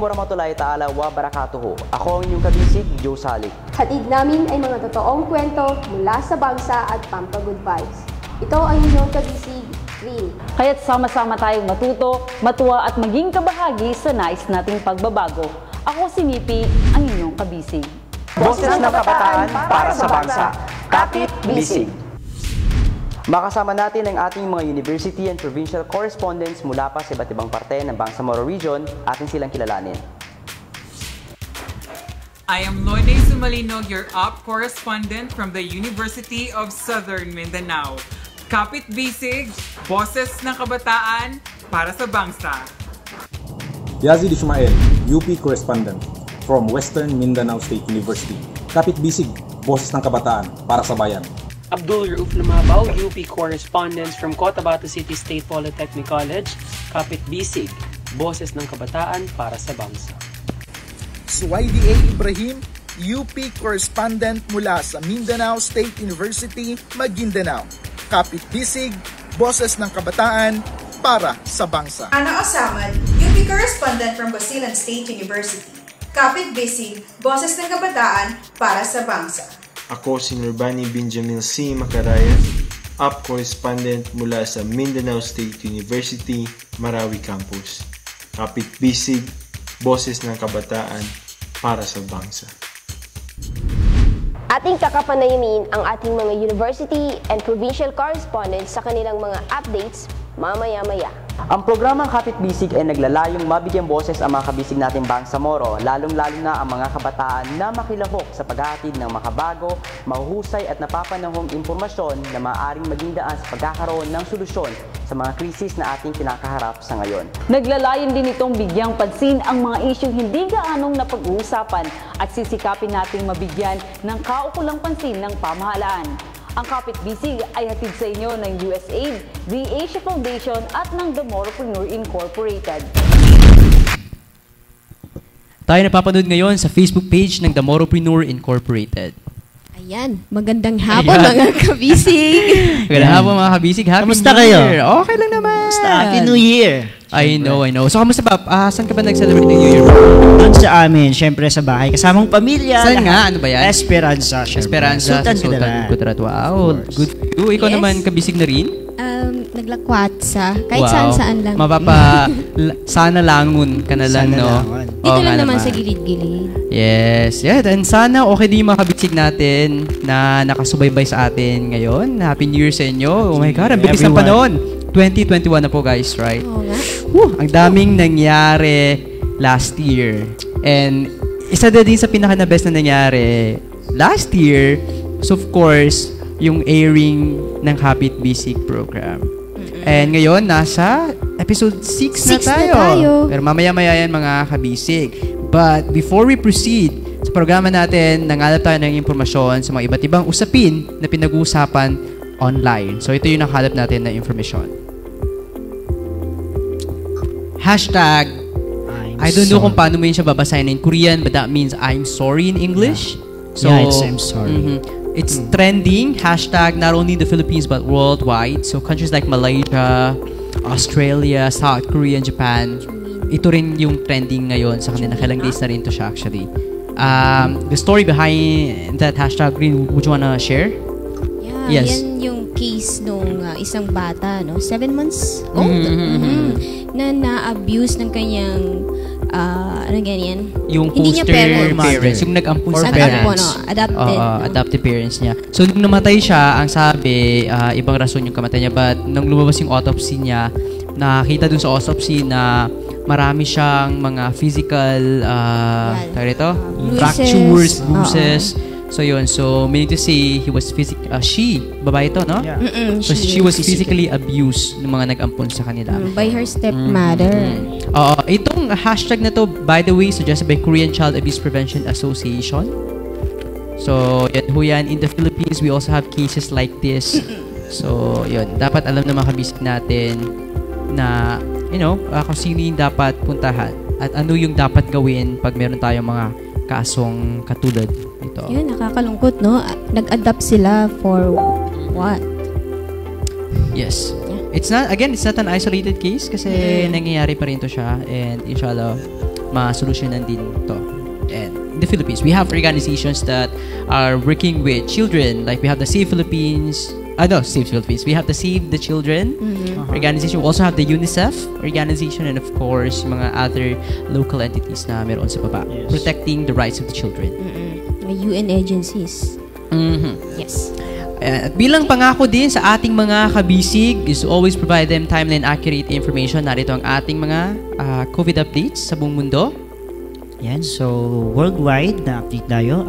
warahmatullahi ta'ala wa barakatuhu. Ako ang inyong kabisig, Joe Salik. Hatid namin ay mga totoong kwento mula sa bangsa at Pampa-Good Vibes. Ito ang inyong kabisig, Green. Kaya't sama-sama tayong matuto, matuwa at maging kabahagi sa nais nating pagbabago. Ako si Nipi, ang inyong kabisig. Boses ng kabataan para sa bansa. Kapit Bisig. Makasama natin ang ating mga university and provincial correspondents mula pa sa iba't ibang parte ng Bangsamoro Region. Atin silang kilalanin. I am Loine Sumalinog, your UP correspondent from the University of Southern Mindanao. Kapit Bisig, boses ng kabataan para sa bangsa. Yazid Ismael, UP correspondent from Western Mindanao State University. Kapit Bisig, boses ng kabataan para sa bayan. Abdul Rauf Lumabaw, UP correspondent from Cotabato City State Polytechnic College. Kapit Bisig, boses ng kabataan para sa bangsa. Suwaidi A. Ibrahim, UP correspondent mula sa Mindanao State University, Maguindanao. Kapit Bisig, boses ng kabataan para sa bangsa. Ana Osamad, UP correspondent from Basilan State University. Kapit Bisig, boses ng kabataan para sa bangsa. Ako si Nurbani Benjamin C. Macaraya, UP correspondent mula sa Mindanao State University, Marawi Campus. Kapit Bisig, boses ng kabataan para sa bangsa. Ating kakapanayamin ang ating mga university and provincial correspondents sa kanilang mga updates mamaya-maya. Ang programang Kapit Bisig ay naglalayong mabigyan boses ang mga kabisig nating Bangsamoro, lalong-lalo na ang mga kabataan na makilahok sa paghahatid ng makabago, mahuhusay at napapanahong impormasyon na maaaring maging daan sa pagkakaroon ng solusyon sa mga krisis na ating kinakaharap sa ngayon. Naglalayon din itong bigyang pansin ang mga isyong hindi gaanong napag-uusapan at sisikapin nating mabigyan ng kaukulang pansin ng pamahalaan. Ang Kapit Bisig ay hatid sa inyo ng USAID, the Asia Foundation at ng The Moropreneur Incorporated. Tayo napapanood ngayon sa Facebook page ng The Moropreneur Incorporated. Ayan, magandang hapon mga kabisig. Magandang hapon mga kabisig. Happy Kamusta New kayo? Year. Okay lang naman. Kamusta? Happy New Year. I know. So, kamusta ba? Saan ka ba nag-celebrate ng New Year? Doon sa amin, syempre sa bahay. Kasamang pamilya. Saan nga? Ano ba yan? Esperanza. Esperanza. Sultan Kudarat. Wow. Good for you. Ikaw naman, kabisig na rin? Naglakwatsa. Kahit saan-saan lang. Sana langun ka na lang, no? Dito lang naman sa gilid-gilid. Yes. Yeah, and sana okay din yung mga kabisig natin na nakasubaybay sa atin ngayon. Happy New Year sa inyo. Oh my God, ang bilis ng panahon. 2021 na po, guys, right? Oo nga. Ang daming nangyari last year. And isa na din sa pinaka-best na nangyari last year, so of course, yung airing ng Kapit Bisig program. And ngayon, nasa episode 6 na tayo. Pero mamaya-maya yan mga kabisig. But before we proceed sa programa natin, nangalap tayo ng impormasyon sa mga iba't ibang usapin na pinag-uusapan online. So ito yung nakahalap natin na informasyon. Hashtag, I don't know kung paano mo yun siya babasahin in Korean, but that means I'm sorry in English. So, yeah, it's I'm sorry. It's trending, hashtag, not only in the Philippines but worldwide. So countries like Malaysia, Australia, South Korea, and Japan, ito rin yung trending ngayon sa kanila. Kailang days na rin ito siya actually. The story behind that hashtag, Green, would you wanna share? Yeah, yes. Yan yung case nung isang bata, no? 7 months old. Na na-abuse ng kanyang ano ganyan? Yung foster parents. Yung nag-ampun sa parents. Adopted parents niya. So, nung namatay siya, ang sabi, ibang rason yung kamatay niya. But, nung lumabas yung autopsy niya, nakita dun sa autopsy na marami siyang mga physical fractures, bruises. So yun, so meaning to say he was she, babae to, no? Yeah. So she was physically abused ng mga nag-ampon sa kanila. By her stepmother. Itong hashtag na to, by the way, suggested by Korean Child Abuse Prevention Association. So yan in the Philippines, we also have cases like this. So yun, dapat alam ng mga kabisig natin na, you know, kung sino yung dapat puntahan at ano yung dapat gawin pag meron tayong mga kasong katulad ito. Yun, nakakalungkot, no? Nag-adapt sila for what? Yes. Yeah. It's not an isolated case kasi nangyayari pa rin to siya, and inshallah masolusyonan din to. And in the Philippines, we have organizations that are working with children. Like we have the Save Philippines. Save Philippines. We have the Save the Children organization. We also have the UNICEF organization, and of course, mga other local entities na meron sa baba, protecting the rights of the children. UN agencies. Yes. At bilang pangako din sa ating mga kabisig is to always provide them timely and accurate information. Narito ang ating mga COVID updates sa buong mundo. Yan, so worldwide na update tayo.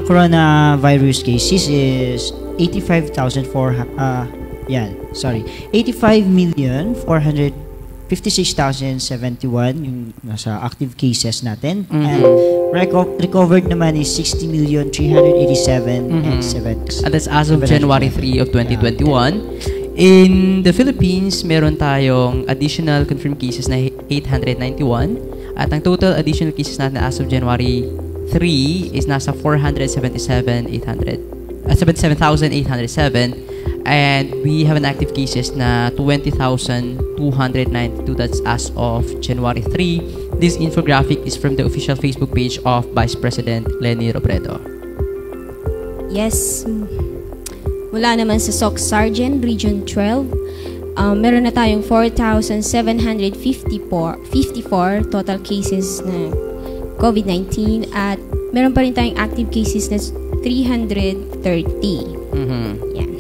Coronavirus cases is 85,456,071 yung nasa active cases natin. And recovered naman is 60,387,007. And that's as of January 3 of 2021. In the Philippines, meron tayong additional confirmed cases na 891. At ang total additional cases natin as of January 3 is nasa 77,807. And we have an active cases na 20,292. That's as of January 3. This infographic is from the official Facebook page of Vice President Leni Robredo. Yes. Mula naman sa SOC Sergeant, Region 12, meron na tayong 4,754 total cases na COVID-19 at meron pa rin tayong active cases na 330. Yan.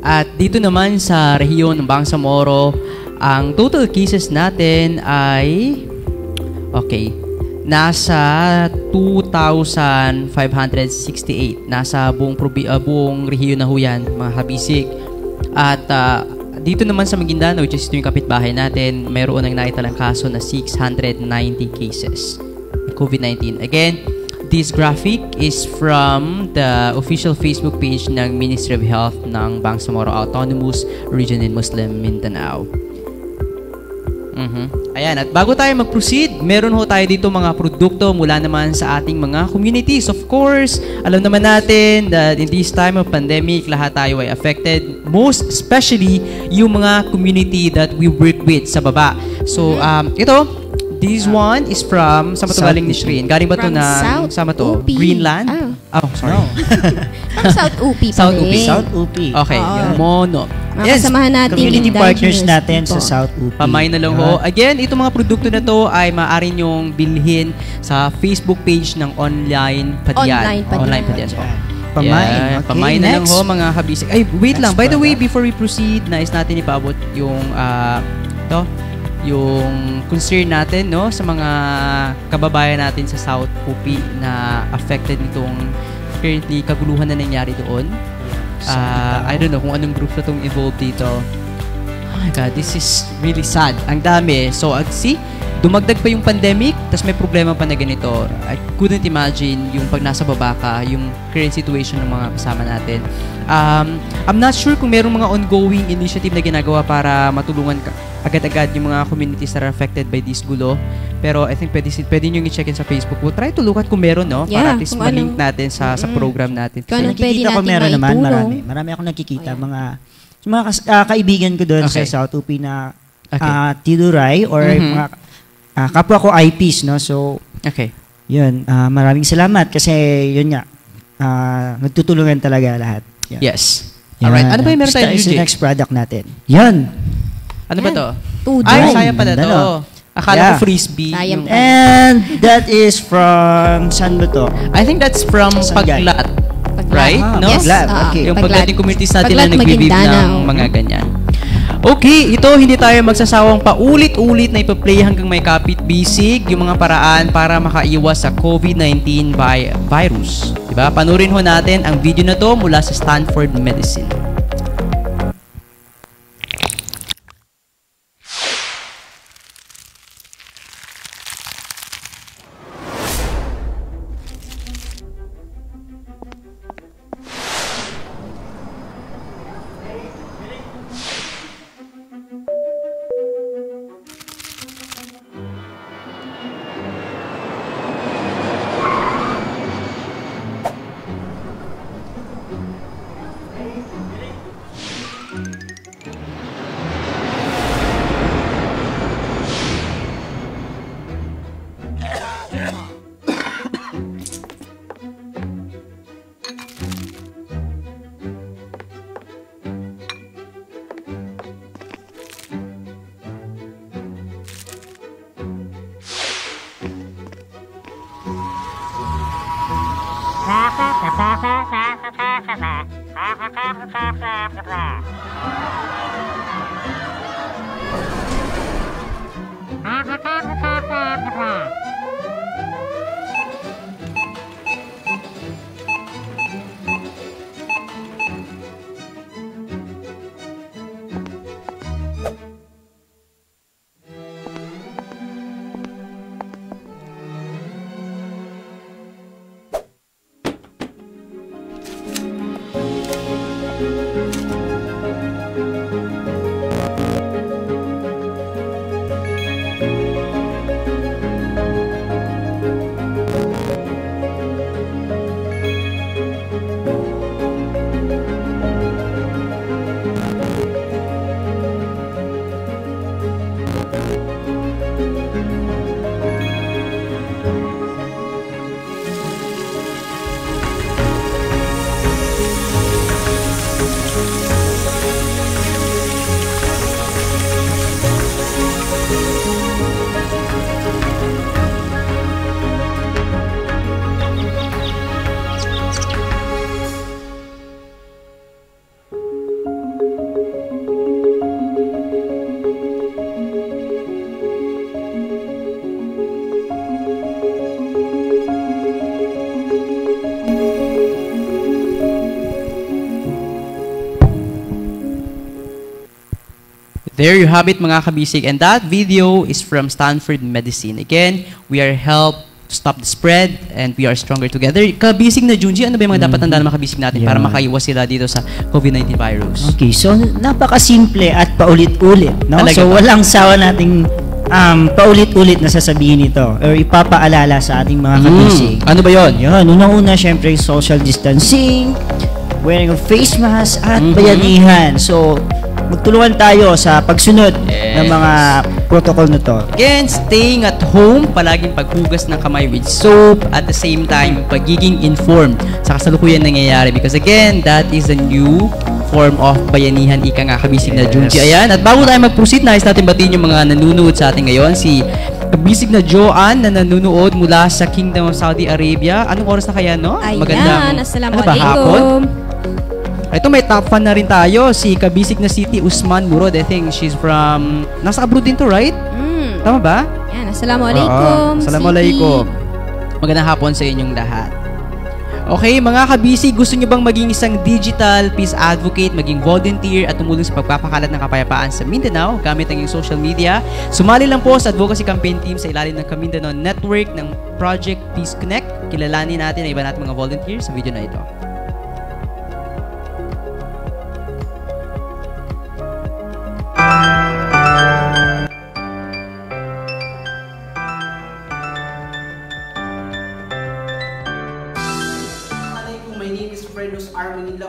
At dito naman sa rehiyon ng Bangsamoro, ang total cases natin ay nasa 2,568. Nasa buong rehiyon na huyan, mga kabisig. At dito naman sa Maguindanao, which is ito yung kapitbahay natin, mayroon ng naitalang kaso na 690 cases COVID-19. Again, this graphic is from the official Facebook page ng Ministry of Health ng Bangsamoro Autonomous Region in Muslim Mindanao. Ayan, at bago tayo mag-proceed, meron ho tayo dito mga produkto mula naman sa ating mga communities. Of course, alam naman natin that in this time of pandemic, lahat tayo ay affected. Most especially, yung mga community that we work with sa baba. So, this one is from, saan ba ito galing ni Shrin? Galing ba ito na, saan ba ito? Greenland? Sorry. From South UP pa South UP. South UP. Okay, Mono. Makasamahan natin community partners natin sa South UP. Pamay na lang ho. Again, itong mga produkto na to ay maaari nyong bilhin sa Facebook page ng Online Padyan. Online Padyan. Pamay. Okay, pamay na lang ho mga kabisig. Ay, wait lang. By the way, before we proceed, nais natin ipaabot yung yung concern natin sa mga kababayan natin sa South UP na affected nitong currently kaguluhan na nangyari doon. I don't know kung anong group na itong involved dito. Oh my God, this is really sad. Ang dami. So, see, dumagdag pa yung pandemic, tas may problema pa na ganito. I couldn't imagine yung pag nasa baba ka, yung current situation ng mga kasama natin. I'm not sure kung mayroong mga ongoing initiative na ginagawa para matulungan agad-agad yung mga communities that are affected by this gulo. Pero I think pwede nyo i-check in sa Facebook. We'll try to look at kung meron, para at least ma-link natin sa program natin. Kung nakikita ko meron naman, marami akong nakikita. Mga kaibigan ko doon sa South UP na Tiduray or mga kapwa ko IPs, no? So, yun, maraming salamat kasi yun nga, nagtutulungan talaga lahat. Yan. Yes. Alright. Ano ba yung meron tayo, Yung next product natin? Yun. Ano ba to? Ay, sayang pala to. Akala ko frisbee. And that is from, saan ba to? I think that's from Paglat. Right? No? Yes. Okay. Yung Paglat yung communities natin na nag-weave ng mga ganyan. Okay, ito hindi tayo magsasawang paulit-ulit na ipa-play hanggang may kapit bisig yung mga paraan para makaiwas sa COVID-19 virus. Diba? Panurin ho natin ang video na to mula sa Stanford Medicine. There you have it, mga kabisig. And that video is from Stanford Medicine. Again, we are helped to stop the spread and we are stronger together. Kabisig na Junji, ano ba yung mga dapat tandaan ng mga kabisig natin para makaiwas sila dito sa COVID-19 virus? Okay, so napakasimple at paulit-ulit. No? So walang sawa nating paulit-ulit na sasabihin ito or ipapaalala sa ating mga kabisig. Ano ba yun? Yun, unang-una syempre social distancing, wearing of face mask at bayanihan. So magtulungan tayo sa pagsunod ng mga protocol na to. Again, staying at home, palaging paghugas ng kamay with soap, at the same time, pagiging informed sa kasalukuyan nangyayari. Because again, that is a new form of bayanihan, ika nga kabisig na Junji. Ayan, at bago tayo mag-proceed, nais natin batiin yung mga nanunood sa atin ngayon. Si kabisig na Joanne na nanunood mula sa Kingdom of Saudi Arabia. Anong oras na kaya, no? Ayan, assalamualaikum. Ano ba, hapon? Ito, may top fan na rin tayo. Si kabisig na Siti Usman Murod. I think she's from... Nasa abroad din to, right? Tama ba? Yan, assalamualaikum. Assalamualaikum. Magandang hapon sa inyong lahat. Okay, mga kabisig, gusto nyo bang maging isang digital peace advocate, maging volunteer at tumulong sa pagpapakalat ng kapayapaan sa Mindanao gamit ang iyong social media? Sumali lang po sa advocacy campaign team sa ilalim ng Mindanao Network ng Project Peace Connect. Kilalanin natin ang iba natin mga volunteers sa video na ito.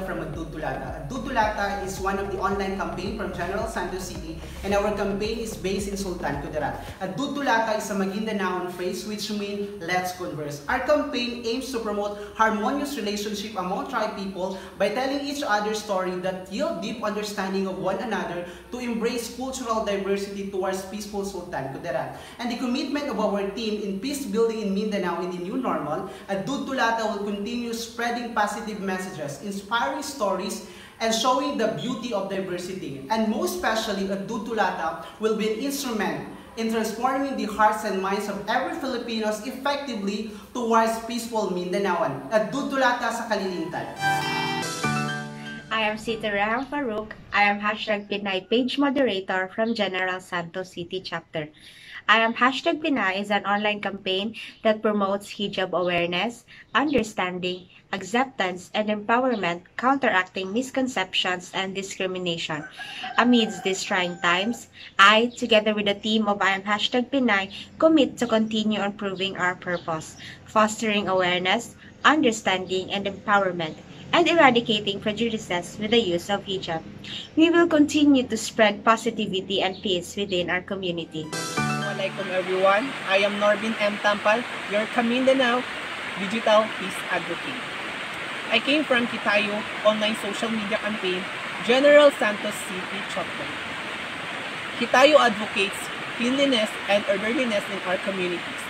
From Adudulata. Adudulata is one of the online campaign from General Santos City, and our campaign is based in Sultan Kudarat. Adudulata is a Maguindanaon phrase which means let's converse. Our campaign aims to promote harmonious relationship among tribe people by telling each other story that yield deep understanding of one another to embrace cultural diversity towards peaceful Sultan Kudarat. And the commitment of our team in peace building in Mindanao in the new normal, Adudulata will continue spreading positive messages, inspiring stories, and showing the beauty of diversity. And most especially, Adudulata will be an instrument in transforming the hearts and minds of every Filipinos effectively towards peaceful Mindanaoan. Adudulata sa Kalilintan. I am Siti Raham Farouk. I am #Pinay page moderator from General Santos City chapter. I am #Pinay is an online campaign that promotes hijab awareness, understanding, acceptance, and empowerment, counteracting misconceptions and discrimination. Amidst these trying times, I, together with the team of I am #Pinay, commit to continue improving our purpose, fostering awareness, understanding, and empowerment, and eradicating prejudices with the use of hijab. We will continue to spread positivity and peace within our community. Assalamualaikum everyone. I am Norbin M. Tampal, your Mindanao Digital Peace Advocate. I came from Kitayo online social media campaign, General Santos City chapter. Kitayo advocates cleanliness and orderliness in our communities,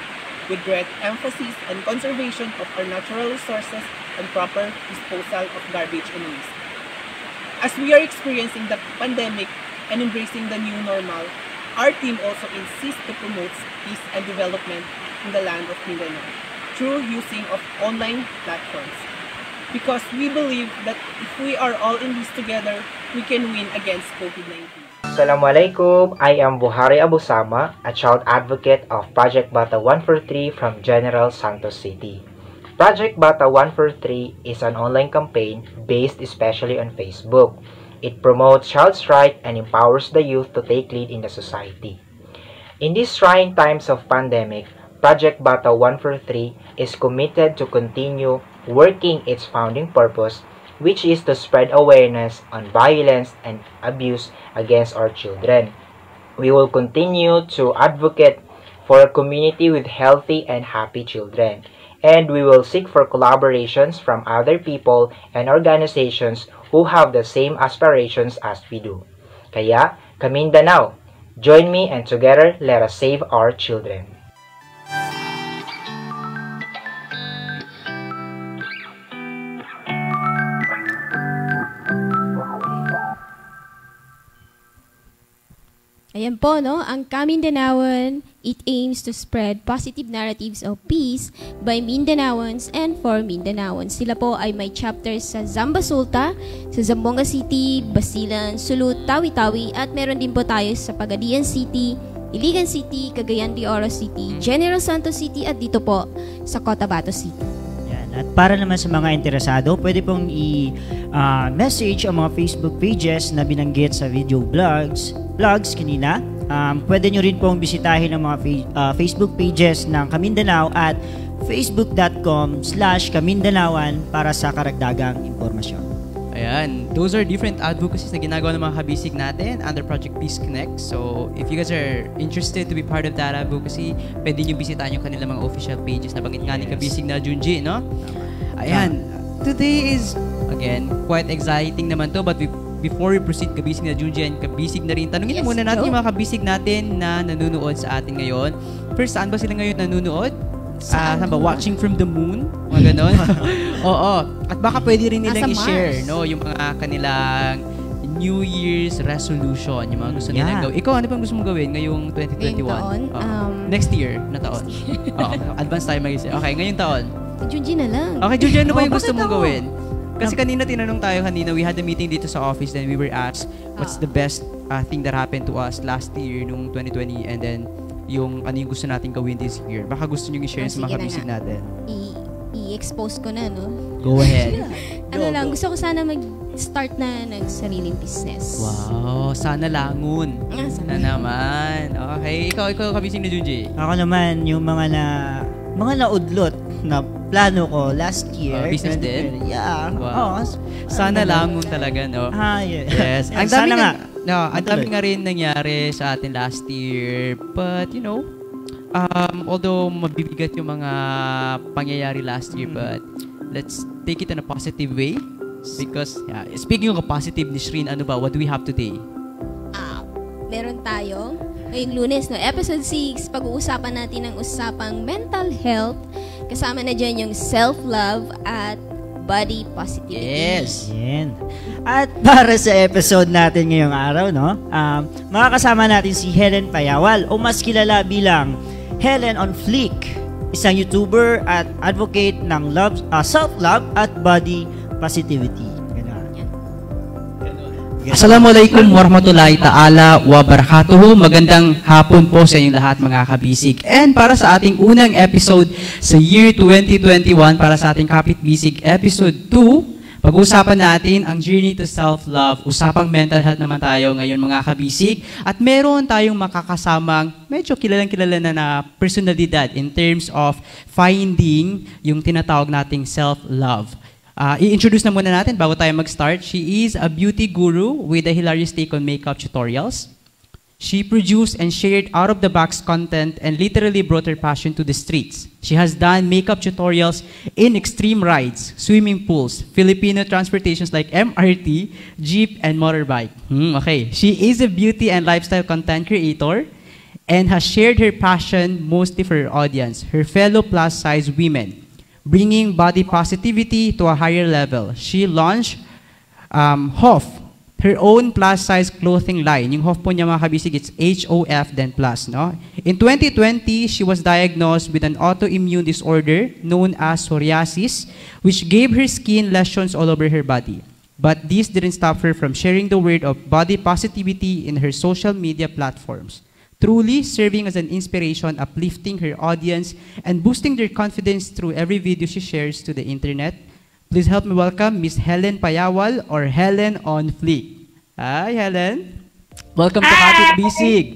with great emphasis on conservation of our natural resources and proper disposal of garbage and waste. As we are experiencing the pandemic and embracing the new normal, our team also insists to promote peace and development in the land of Mindanao through using of online platforms. Because we believe that if we are all in this together, we can win against COVID-19. Assalamualaikum, I am Buhari Abusama, a child advocate of Project Bata 143 from General Santos City. Project Bata 143 is an online campaign based especially on Facebook. It promotes child's rights and empowers the youth to take lead in the society. In these trying times of pandemic, Project Bata 143 is committed to continue working its founding purpose, which is to spread awareness on violence and abuse against our children. We will continue to advocate for a community with healthy and happy children, and we will seek for collaborations from other people and organizations who have the same aspirations as we do. Kaya, Kamindanao, join me and together let us save our children. Ayan po, no? Ang Kamindanaon, it aims to spread positive narratives of peace by Mindanaoans and for Mindanaoans. Sila po ay may chapters sa Zamba Sulta, sa Zamboanga City, Basilan, Sulut, Tawi-Tawi, at meron din po tayo sa Pagadian City, Iligan City, Cagayan de Oro City, General Santos City, at dito po sa Cotabato City. Yan. At para naman sa mga interesado, pwede pong i-message ang mga Facebook pages na binanggit sa video vlogs kanina. Pwede nyo rin pong bisitahin ang mga Facebook pages ng Kamindanao at facebook.com/Kamindanaoan para sa karagdagang impormasyon. Ayan, those are different advocacies na ginagawa ng mga kabisig natin under Project Peace Connect. So, if you guys are interested to be part of that advocacy, pwede nyo bisitahin yung kanilang mga official pages na banggit nga ni kabisig na Junji, no? Ayan, today is, again, quite exciting naman to, but before we proceed, kabisig na Junji and kabisig na rin, tanungin muna natin yung mga kabisig natin na nanonood sa atin ngayon. First, saan ba sila ngayon nanonood? Saan ba? Watching from the moon? Mga ganon? Oo. At baka pwede rin nilang i-share, no? Yung mga kanilang New Year's resolution, yung mga gusto nilang gawin. Ikaw, ano pang gusto mong gawin ngayong 2021? Next year na taon. Advance tayo mag-isip. Okay, ngayong taon. Junji na lang. Okay, Junji, ano ba yung gusto mong gawin? Kasi kanina tinanong tayo we had a meeting dito sa office, then we were asked what's the best thing that happened to us last year nung 2020, and then yung ano yung gusto natin gawin this year. Baka gusto nyo i-share sa mga kabisig natin. I-expose ko na, no? Go ahead. Gusto ko sana mag-start na ng sariling business. Wow, sana langun. Sana naman. Okay, ikaw kabisig na Junji. Ako naman, yung mga naudlot na plano ko last year. Business din? Yeah. Wow. Sana langun talaga, no? Yes. Ang dami nga rin nangyari sa atin last year. But, you know, although mabibigat yung mga pangyayari last year, but let's take it in a positive way. Because, speaking of positive ni Shrin, ano ba? What do we have today? Meron tayo ngayong Lunes, no? Episode 6, pag-uusapan natin ang usapang mental health. Kasama na dyan yung self-love at body positivity. Yes! Yan. At para sa episode natin ngayong araw, no? Makakasama natin si Helen Payawal o mas kilala bilang Helen on Fleek. Isang YouTuber at advocate ng self-love at body positivity. Assalamualaikum warahmatullahi ta'ala wabarakatuh. Magandang hapon po sa inyong lahat mga kabisig. And para sa ating unang episode sa year 2021, para sa ating Kapit Bisig episode 2, pag-uusapan natin ang journey to self-love. Usapang mental health naman tayo ngayon mga kabisig. At meron tayong makakasamang medyo kilalang-kilala na personalidad in terms of finding yung tinatawag nating self-love. I-introduce na muna natin bago tayo mag-start. She is a beauty guru with a hilarious take on makeup tutorials. She produced and shared out-of-the-box content and literally brought her passion to the streets. She has done makeup tutorials in extreme rides, swimming pools, Filipino transportations like MRT, jeep, and motorbike. Okay. She is a beauty and lifestyle content creator and has shared her passion mostly for her audience, her fellow plus-size women, bringing body positivity to a higher level. She launched HOF, her own plus-size clothing line. Yung HOF po niya mga kabisig, it's HOF then plus, no? In 2020, she was diagnosed with an autoimmune disorder known as psoriasis, which gave her skin lesions all over her body. But this didn't stop her from sharing the word of body positivity in her social media platforms, truly serving as an inspiration, uplifting her audience, and boosting their confidence through every video she shares to the internet. Please help me welcome Miss Helen Payawal, or Helen on Fleek. Hi, Helen. Welcome to Kapit Bisig.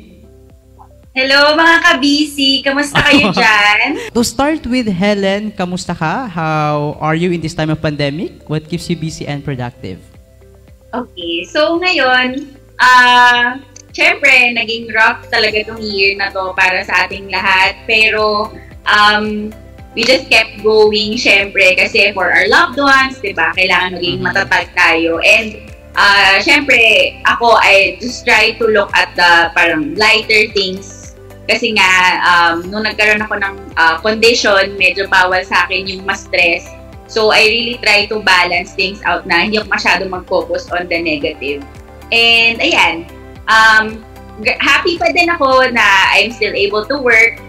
Hello mga kabisi, kamusta kayo dyan? To start with, Helen, kamusta ka? How are you in this time of pandemic? What keeps you busy and productive? Okay, so ngayon, syempre, naging rough talaga itong year na to para sa ating lahat. Pero, we just kept going, syempre, kasi for our loved ones, diba? Kailangan maging matatag tayo. And, syempre, ako, I just try to look at the parang lighter things. Kasi nga, nung nagkaroon ako ng condition, medyo bawal sa akin yung ma-stress. So, I really try to balance things out na hindi ako masyado mag-focus on the negative. And, ayan, happy pa din ako na I'm still able to work,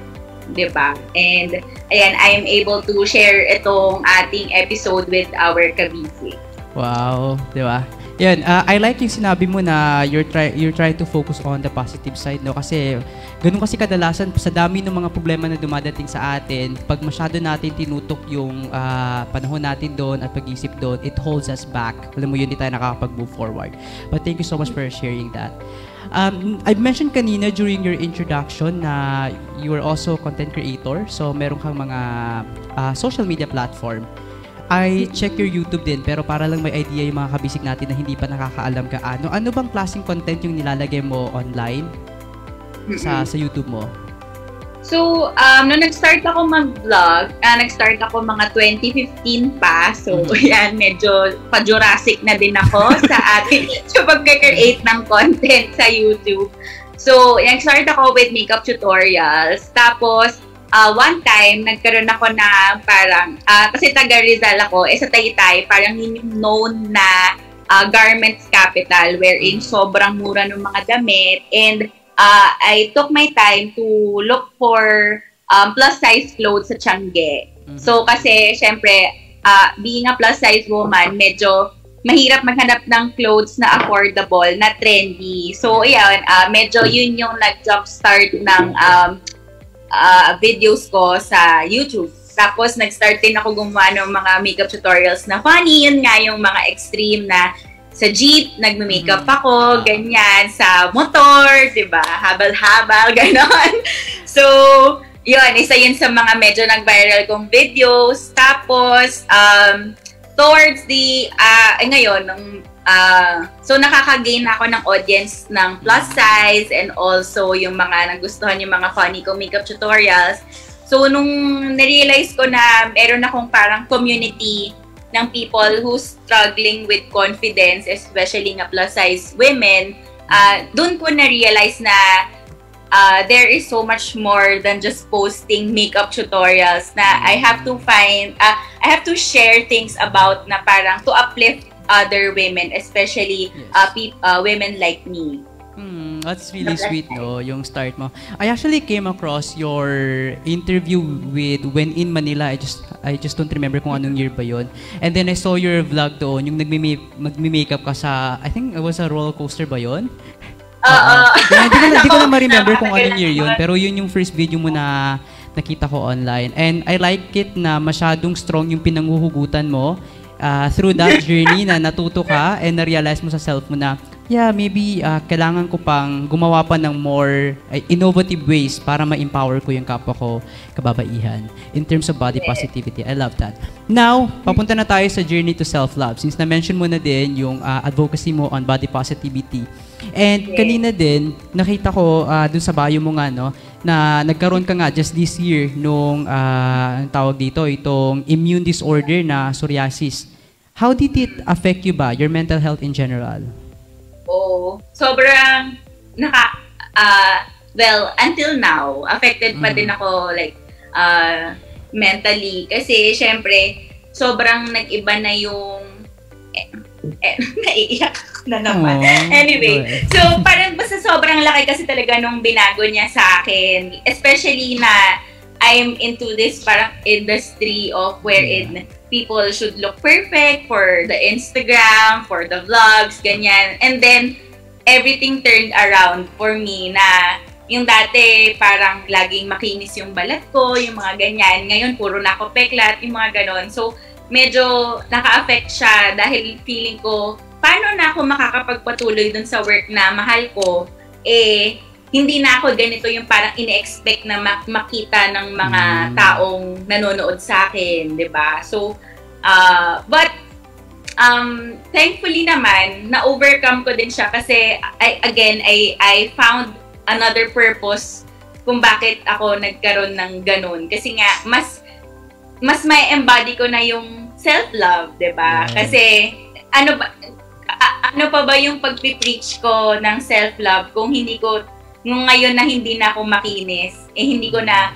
diba? And, ayan, I am able to share itong ating episode with our kabisi. Wow, diba? Yan, I like yung sinabi mo na you're try to focus on the positive side, no? Kasi ganun kasi kadalasan sa dami ng mga problema na dumadating sa atin, pag masyado natin tinutok yung panahon natin doon at pag-isip doon, it holds us back. Alam mo yun, hindi tayo nakakapag-move forward. But thank you so much for sharing that. I mentioned kanina during your introduction na you are also content creator. So meron kang mga social media platform. I check your YouTube din, pero para lang may idea yung mga kabisig natin na hindi pa nakakaalam gaano. Ano bang klaseng content yung nilalagay mo online sa YouTube mo? So, nung nag-start ako mag-vlog, nag-start ako mga 2015 pa. So, yan, medyo pa-Jurassic na din ako sa atin sa pagka-create ng content sa YouTube. So, nag-start ako with makeup tutorials. Tapos, one time, nagkaroon ako na parang, kasi taga Rizal ako, sa Taytay, parang yun yung known na garments capital wherein sobrang mura ng mga damit. And I took my time to look for plus-size clothes sa Tiangge. So, kasi, syempre, being a plus-size woman, medyo mahirap maghanap ng clothes na affordable, na trendy. So, yan, medyo yun yung nag-jumpstart ng videos ko sa YouTube. Tapos, nag-start din ako gumawa ng mga makeup tutorials na funny. Yun nga yung mga extreme na sa jeep, nagme-makeup ako, ganyan, sa motor, diba? Habal-habal, ganon. So, yun, isa yun sa mga medyo nag-viral kong videos. Tapos, towards the, ngayon, so nakaka-gain ako ng audience ng plus size and also yung mga nagustuhan yung mga funny ko makeup tutorials. So nung na-realize ko na meron akong parang community ng people who's struggling with confidence, especially nga plus size women, dun ko na-realize na there is so much more than just posting makeup tutorials, na I have to share things about na parang to uplift other women, especially women like me. That's really sweet, no? Yung start mo. I actually came across your interview with When in Manila. I just don't remember kung anong year ba yun. And then I saw your vlog doon, yung magme-makeup ka sa, I think it was a roller coaster ba yun? Hindi ko na ma-remember kung anong year yun, pero yun yung first video mo na nakita ko online. And I like it na masyadong strong yung pinanghuhugutan mo. Through that journey na natuto ka and na-realize mo sa self mo na, yeah, maybe kailangan ko pang gumawa pa ng more innovative ways para ma-empower ko yung kapwa ko kababaihan in terms of body positivity. I love that. Now, papunta na tayo sa journey to self-love. Since na-mention mo na din yung advocacy mo on body positivity. And kanina din, nakita ko dun sa bio mo nga, no, na nagkaroon ka nga just this year nung, ang tawag dito, itong immune disorder na psoriasis. How did it affect you ba, your mental health in general? Oh, sobrang well, until now, affected pa din ako, like, mentally. Kasi, syempre, sobrang nag-iba na yung Naiiyak na naman. Anyway, so parang basta sobrang laki kasi talaga nung binago niya sa akin. Especially na I'm into this parang industry of wherein people should look perfect for the Instagram, for the vlogs, ganyan. And then, everything turned around for me na yung dati parang laging makinis yung balat ko, yung mga ganyan. Ngayon, puro na ako peklat, yung mga ganon. So, medyo naka-affect siya dahil feeling ko, paano na ako makakapagpatuloy dun sa work na mahal ko, hindi na ako ganito yung parang ine-expect na makita ng mga taong nanonood sa akin, di ba? So, but thankfully naman, na-overcome ko din siya kasi I found another purpose kung bakit ako nagkaroon ng ganun. Kasi nga, mas may embody ko na yung self-love, 'di ba? Kasi ano pa ba yung pagpi-preach ko ng self-love kung ngayon na hindi na ako makinis, hindi ko na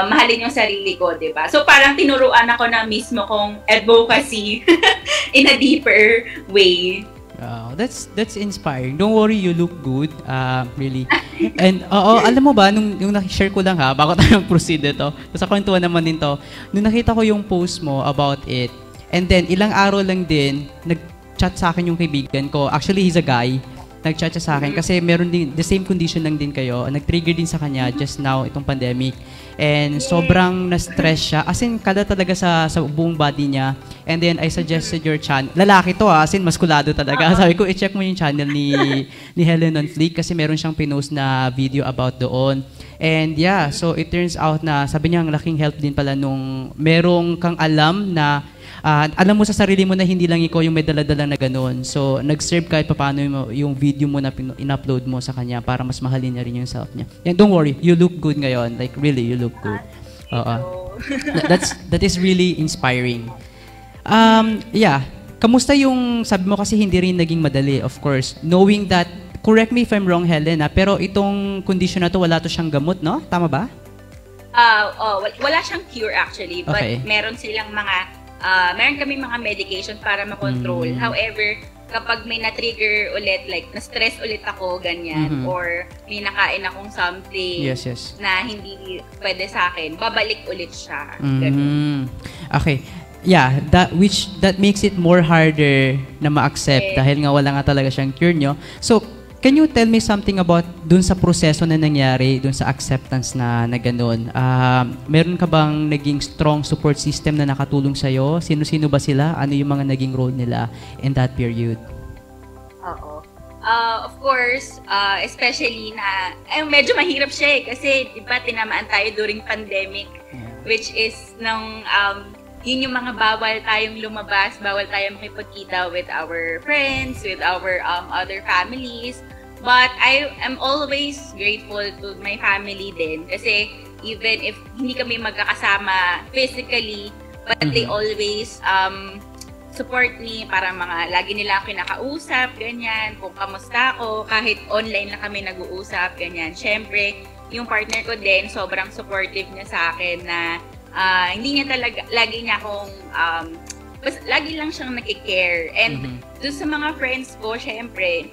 mahalin yung sarili ko, 'di ba? So parang tinuruan ako na mismo kong advocacy in a deeper way. Wow, that's inspiring. Don't worry, you look good. Really. And alam mo ba, nung na-share ko lang bago tayo proceed ito, sa kwentuhan naman din to, nung nakita ko yung post mo about it, and then ilang araw lang din, nag-chat sa akin yung kaibigan ko. Actually, he's a guy. Nag-chat siya sa akin kasi meron din, the same condition lang din kayo. Nag-trigger din sa kanya just now, itong pandemic. And sobrang na-stress siya. As in, kada talaga sa buong body niya. And then, I suggested your channel. Lalaki to as in, maskulado talaga. Sabi ko, i-check mo yung channel ni Helen on Fleek kasi meron siyang pinost na video about doon. And yeah, so it turns out na, sabi niya, ang laking help din pala nung merong kang alam na alam mo sa sarili mo na hindi lang ikaw yung may dala-dala na ganun. So, nag-serve kahit paano yung video mo na in-upload mo sa kanya para mas mahalin niya rin yung self niya. And don't worry, you look good ngayon. Like, really, you look good. That is really inspiring. Yeah. Kamusta yung, sabi mo kasi hindi rin naging madali, of course. Knowing that, correct me if I'm wrong, Helen, pero itong condition na to, wala to siyang gamot, no? Tama ba? Wala siyang cure actually, but meron silang meron kami mga medication para makontrol. However, kapag may na-trigger ulit, like na-stress ulit ako, ganyan, or may nakain akong something na hindi pwede sa akin, babalik ulit siya. Okay. Yeah, that makes it more harder na ma-accept dahil nga wala nga talaga siyang cure nyo. So, can you tell me something about dun sa proseso na nangyari, dun sa acceptance na ganun? Meron ka bang naging strong support system na nakatulong sa'yo? Sino-sino ba sila? Ano yung mga naging role nila in that period? Oo. Of course, especially na, medyo mahirap siya kasi diba tinamaan tayo during pandemic, which is nung yun yung mga bawal tayong lumabas, bawal tayong makipagkita with our friends, with our other families. But I am always grateful to my family din kasi even if hindi kami magkakasama physically, but they always support me, para lagi nila ako kinakausap, ganyan, kung kamusta ako, kahit online lang kami nag-uusap, ganyan. Siyempre, yung partner ko din, sobrang supportive niya sa akin na hindi niya talaga, lagi niya akong, lagi lang siyang nakikare. And doon sa mga friends ko, syempre,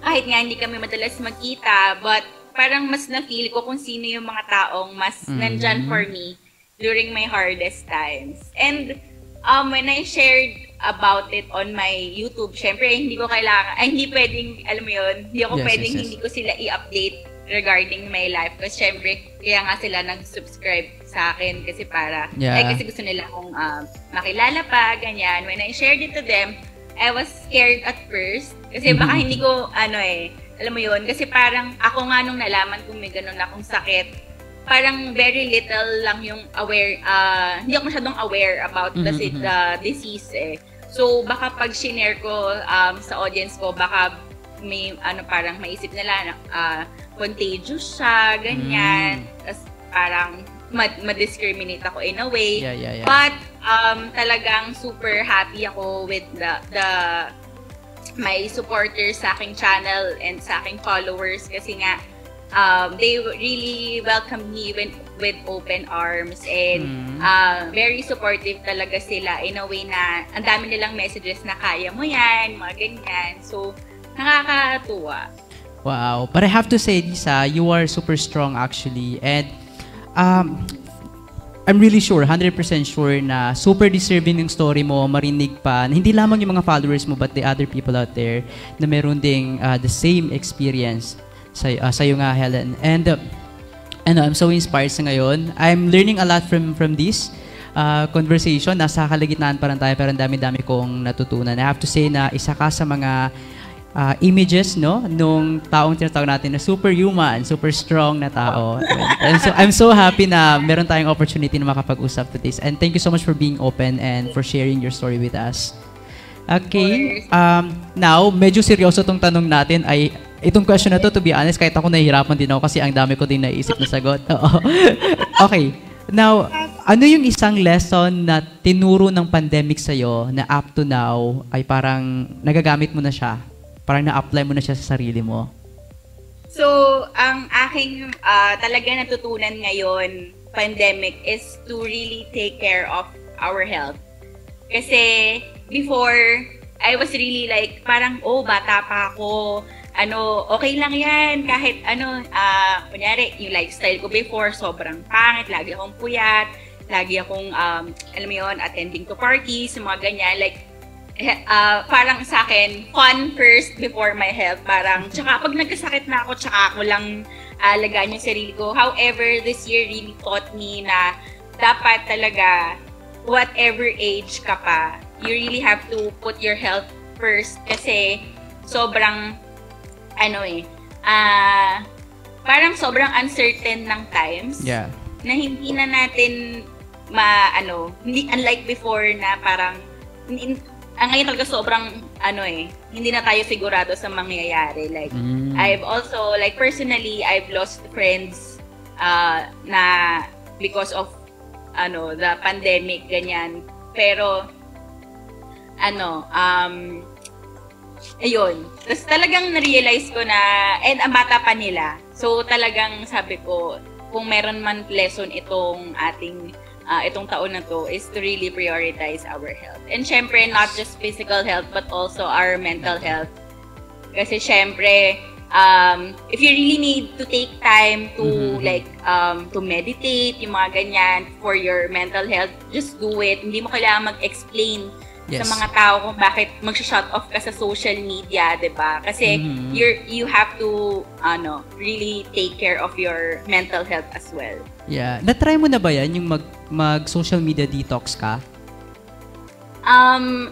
kahit nga hindi kami madalas magkita, but parang mas na-feel ko kung sino yung mga taong mas nandyan for me during my hardest times. And when I shared about it on my YouTube, syempre, hindi ko kailangan, hindi pwedeng, alam mo yun, hindi ako pwedeng hindi ko sila i-update regarding my life. Kasi syempre, kaya nga sila nag-subscribe sa akin kasi kasi gusto nila akong makilala pa, ganyan. When I shared it to them, I was scared at first. Kasi baka hindi ko, alam mo yun, kasi parang ako nga nung nalaman kung may ganun akong sakit, parang very little lang yung aware, hindi ako masyadong aware about the disease So, baka pag shinare ko sa audience ko, baka may parang maisip nila na contagious siya, ganyan. Tapos parang ma-discriminate ako in a way. But talagang super happy ako with my supporters sa aking channel and sa aking followers kasi nga they really welcomed me with open arms and very supportive talaga sila in a way na ang dami nilang messages na kaya mo yan, mga ganyan. So, nakakatuwa. Wow. But I have to say, Lisa, you are super strong actually. And I'm really sure, 100% sure na super deserving yung story mo, marinig pa, na hindi lamang yung mga followers mo, but the other people out there na meron ding the same experience sa'yo nga, Helen. And I'm so inspired sa ngayon. I'm learning a lot from this conversation. Nasa kalagitnaan pa rin tayo, pero ang dami-dami kong natutunan. I have to say na isa ka sa mga images, no, nung taong tinatawag natin na superhuman, super strong na tao. And so I'm so happy na meron tayong opportunity na makapag-usap to this. And thank you so much for being open and for sharing your story with us. Okay. Now, medyo seryoso tong tanong natin ay itong question na to be honest, kahit ako nahihirapan din ako kasi ang dami ko din naisip na sagot. Okay. Now, ano yung isang lesson na tinuro ng pandemic sa'yo na up to now ay parang nagagamit mo na siya? Parang na-apply mo na siya sa sarili mo? So, ang aking talaga natutunan ngayon, pandemic, is to really take care of our health. Kasi before, I was really like, parang, bata pa ako. Okay lang yan. Kahit kunyari, yung lifestyle ko before, sobrang pangit. Lagi akong puyat. Lagi akong, alam mo yun, attending to parties, mga ganyan. Like, parang sa akin, fun first before my health. Parang, tsaka pag nagkasakit na ako, tsaka ako lang alagaan yung sarili ko. However, this year really taught me na dapat talaga, whatever age ka pa, you really have to put your health first. Kasi, sobrang, parang sobrang uncertain ng times. Yeah. Na hindi na natin, hindi, unlike before na parang, ngayon talaga sobrang, hindi na tayo sigurado sa mangyayari. Like, I've also, like, personally, I've lost friends na because of, the pandemic, ganyan. Pero, ayun. Tapos talagang na-realize ko na, and ang bata pa nila. So, talagang sabi ko, kung meron man lesson itong ating itong taon na to is to really prioritize our health. And syempre, not just physical health, but also our mental health. Kasi syempre, if you really need to take time to to meditate, yung mga ganyan, for your mental health, just do it. Hindi mo kailangan mag-explain sa mga tao kung bakit mag-shut off ka sa social media, diba? Kasi you have to really take care of your mental health as well. Yeah. Na-try mo na ba yan, yung mag-social media detox ka?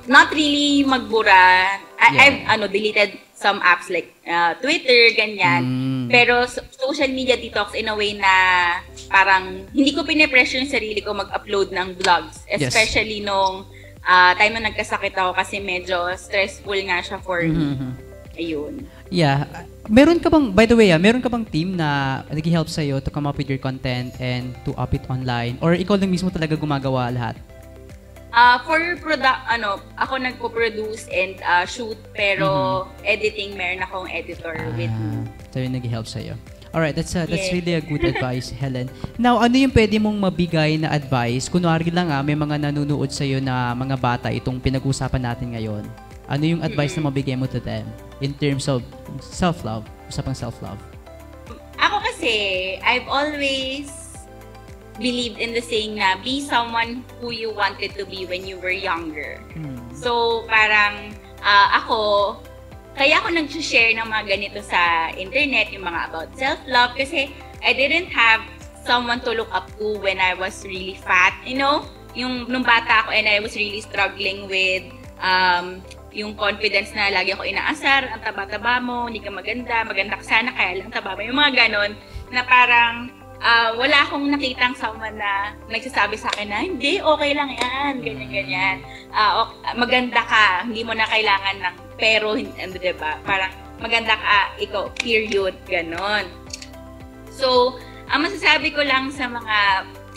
Not really magbura. I've deleted some apps like Twitter, ganyan. Pero social media detox in a way na parang hindi ko pinipressure yung sarili ko mag-upload ng vlogs. Especially nung time na nagkasakit ako kasi medyo stressful nga siya for me. Ayun. Yeah. Meron ka bang, by the way, meron ka bang team na nag-help sa'yo to come up with your content and to up it online? Or ikaw lang mismo talaga gumagawa lahat? For ako nagpo-produce and shoot, pero editing, meron akong editor with me. So yung nag-help sa'yo. Alright, that's really a good advice, Helen. Now, ano yung pwede mong mabigay na advice? Kunwari lang may mga nanonood sa'yo na mga bata itong pinag-usapan natin ngayon. Ano yung advice na mabigay mo to them in terms of self-love? Usapang self-love. Ako kasi, I've always believed in the saying na be someone who you wanted to be when you were younger. So, parang kaya ako nag-share ng mga ganito sa internet, yung mga about self-love, kasi I didn't have someone to look up to when I was really fat, yung nung bata ako and I was really struggling with yung confidence na lagi ako inaasar, ang taba-taba mo, hindi ka maganda ka sana, kaya lang taba mo, yung mga ganon, na parang wala akong nakitang someone na nagsasabi sa akin na, hindi, okay lang yan, ganyan-ganyan. Maganda ka, hindi mo na kailangan ng pero, diba? Parang maganda ka, ikaw, period, ganon. So, ang masasabi ko lang sa mga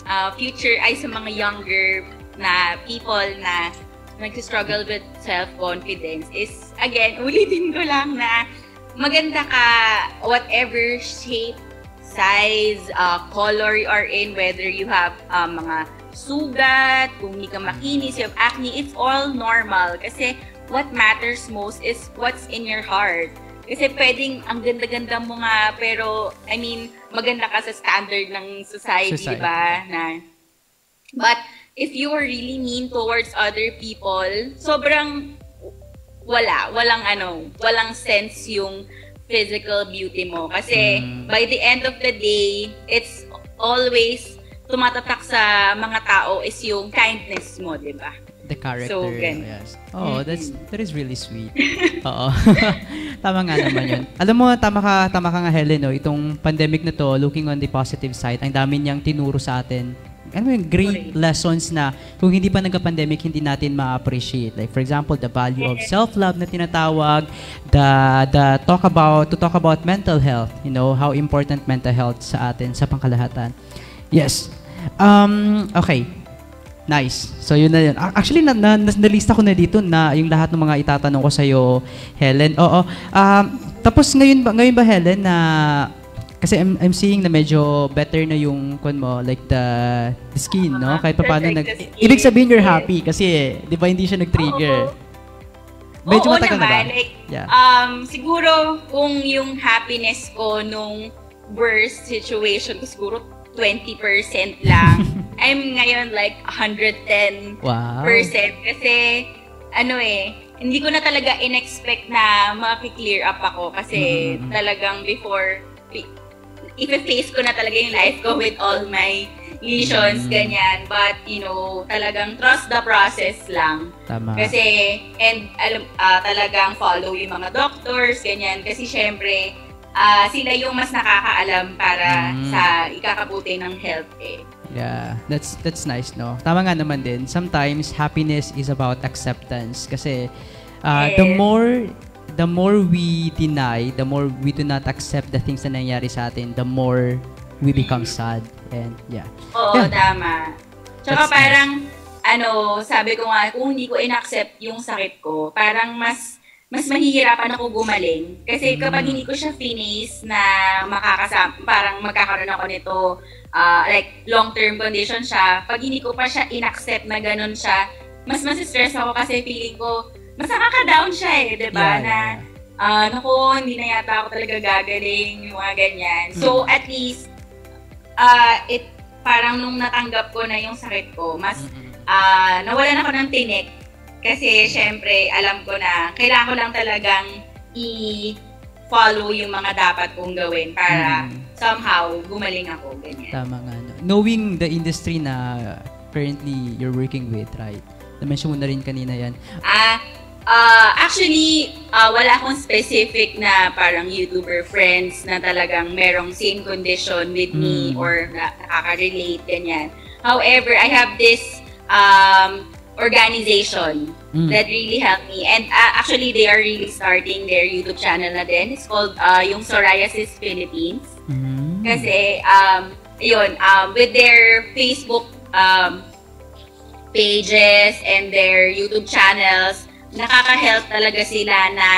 sa mga younger na people na nag-struggle with self-confidence is, again, ulitin ko lang na maganda ka, whatever shape size, color you are in, whether you have mga sugat, kung hindi ka makinis, you have acne, it's all normal. Kasi what matters most is what's in your heart. Kasi pwedeng ang ganda-ganda mo nga, pero, I mean, maganda ka sa standard ng society. Diba? But, if you are really mean towards other people, sobrang walang sense yung physical beauty mo. Kasi, by the end of the day, it's always tumatatak sa mga tao is yung kindness mo, di ba? The character. So, yes. Oh, that is really sweet. Oo. Tama nga naman yun. Alam mo, tama ka nga, Helen, no? Itong pandemic na to, looking on the positive side, ang dami niyang tinuro sa atin. Ano yung great lessons na kung hindi pa nagka-pandemic, hindi natin ma-appreciate. Like, for example, the value of self-love na tinatawag, the talk about mental health, you know, how important mental health sa atin, sa pangkalahatan. Yes. Okay. Nice. So, yun na yun. Actually, nalista ko na dito na yung lahat ng mga itatanong ko sa'yo, Helen. Oo. Tapos, ngayon ba, Helen, na kasi I'm seeing na medyo better na yung mo, like the skin, no? Kahit pa paano ibig sabihin you're happy kasi, di ba, hindi siya nag-trigger. Medyo matagal na ba? Like, siguro, kung yung happiness ko nung worst situation ko, siguro 20% lang. I'm ngayon like 110%. Wow. Kasi, hindi ko na talaga in-expect na maki-clear up ako kasi talagang before, i-face ko na talaga yung life ko with all my lesions, ganyan. But, talagang trust the process lang. Tama. Kasi, talagang follow yung mga doctors, ganyan. Kasi, syempre, sila yung mas nakakaalam para sa ikakabuti ng health Yeah, that's nice, no? Tama nga naman din. Sometimes, happiness is about acceptance. Kasi, the more we deny, the more we do not accept the things na nangyari sa atin, the more we become sad. And, yeah. Oo, tama. Tsaka parang, sabi ko nga, kung hindi ko in-accept yung sakit ko, parang mas mahihirapan ako gumaling. Kasi kapag hindi ko siya finish na parang magkakaroon ako nito, like long-term condition siya, pag hindi ko pa siya in-accept na ganun siya, mas stress ako kasi feeling ko, mas nakaka-down siya diba? Naku, hindi na yata ako talaga gagaling, yung mga ganyan. So, at least, parang nung natanggap ko na yung sakit ko, mas nawalan ako ng tinik. Kasi, syempre, alam ko na kailangan ko lang talagang i-follow yung mga dapat kong gawin para somehow gumaling ako. Ganyan. Tama nga. No? Knowing the industry na currently you're working with, right? Na-mention mo na rin kanina yan. Actually, wala akong specific na parang YouTuber friends na talagang merong same condition with me or nakaka-relate, ganyan. However, I have this organization that really helped me. And actually, they are really starting their YouTube channel na din. It's called yung Psoriasis Philippines. Kasi, with their Facebook pages and their YouTube channels, nakaka-help talaga sila na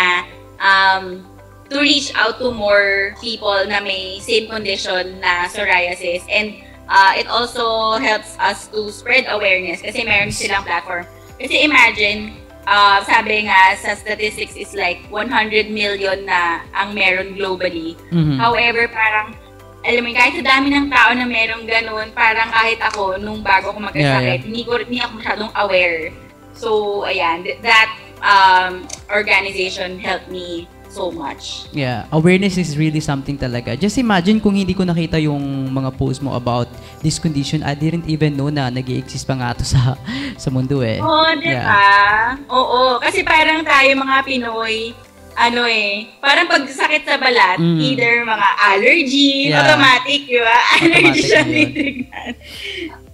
to reach out to more people na may same condition na psoriasis. And it also helps us to spread awareness kasi meron silang platform. Kasi imagine, sabi nga sa statistics is like 100 million na ang meron globally. However, parang, alam mo, kahit sa dami ng tao na merong ganun, parang kahit ako, nung bago ako magkasakit, hindi ako masyadong aware. So, ayan, that organization helped me so much. Yeah, awareness is really something talaga. Just imagine kung hindi ko nakita yung mga posts mo about this condition, I didn't even know na nag-i-exist pa nga ito sa mundo Oo, diba? Oo, kasi parang tayo mga Pinoy, parang pagsakit sa balat, either mga allergy, automatic, diba? Allergy siya titignan.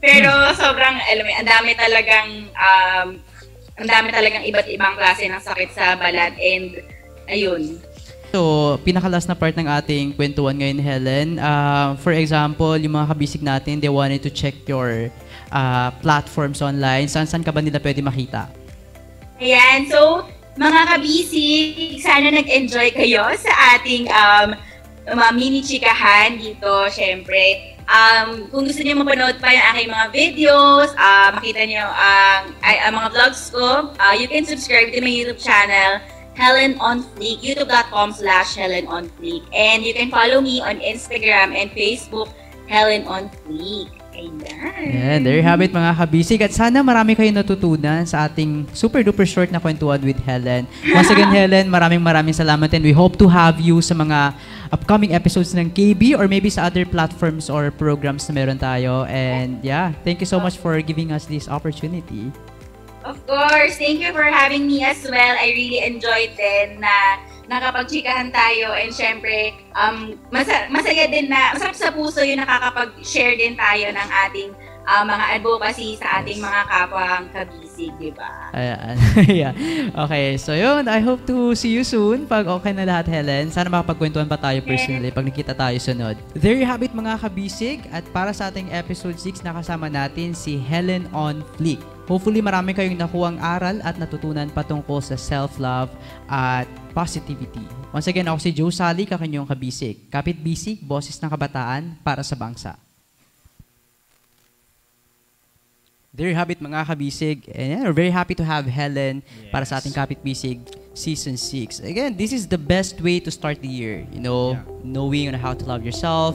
Pero sobrang, alam mo, ang dami talagang iba't ibang klase ng sakit sa balat and ayun. So, pinakalas na part ng ating kwentuhan ngayon, Helen. For example, yung mga kabisig natin, they wanted to check your platforms online. Saan ka ba nila pwede makita? Ayan. So, mga kabisig, sana nag-enjoy kayo sa ating mini chikahan dito, syempre. Kung gusto niyo mapanood pa yung aking mga videos, makita niyo ang mga vlogs ko, you can subscribe to my YouTube channel, Helen on Fleek, youtube.com/Helen on Fleek. And you can follow me on Instagram and Facebook, Helen on Fleek. Ayan, there you have it mga kabisig. At sana marami kayong natutunan sa ating super duper short na kwentuhan with Helen. Once again, Helen, maraming salamat and we hope to have you sa mga upcoming episodes ng KB or maybe sa other platforms or programs na meron tayo. And yeah, thank you so much for giving us this opportunity. Of course, thank you for having me as well. I really enjoyed din na nakapagchikahan tayo and syempre masaya din na masarap sa puso yung nakakapag-share din tayo ng ating mga advocacy sa ating mga kapwang kabisig, di ba? Ayan. Yeah. Okay, so yun, I hope to see you soon pag okay na lahat, Helen. Sana makapagkwentuhan pa tayo personally pag nakita tayo sunod. There you have it mga kabisig, at para sa ating episode 6 nakasama natin si Helen on Fleek. Hopefully marami kayong nakuhang aral at natutunan patungkol sa self-love at positivity. Once again, ako si Joe Sally, kakanyong kabisig. Kapit Bisig, boses ng kabataan para sa bangsa. There you have it mga kabisig. And we're very happy to have Helen para sa ating Kapit Bisig Season 6. Again, this is the best way to start the year. You know, knowing on how to love yourself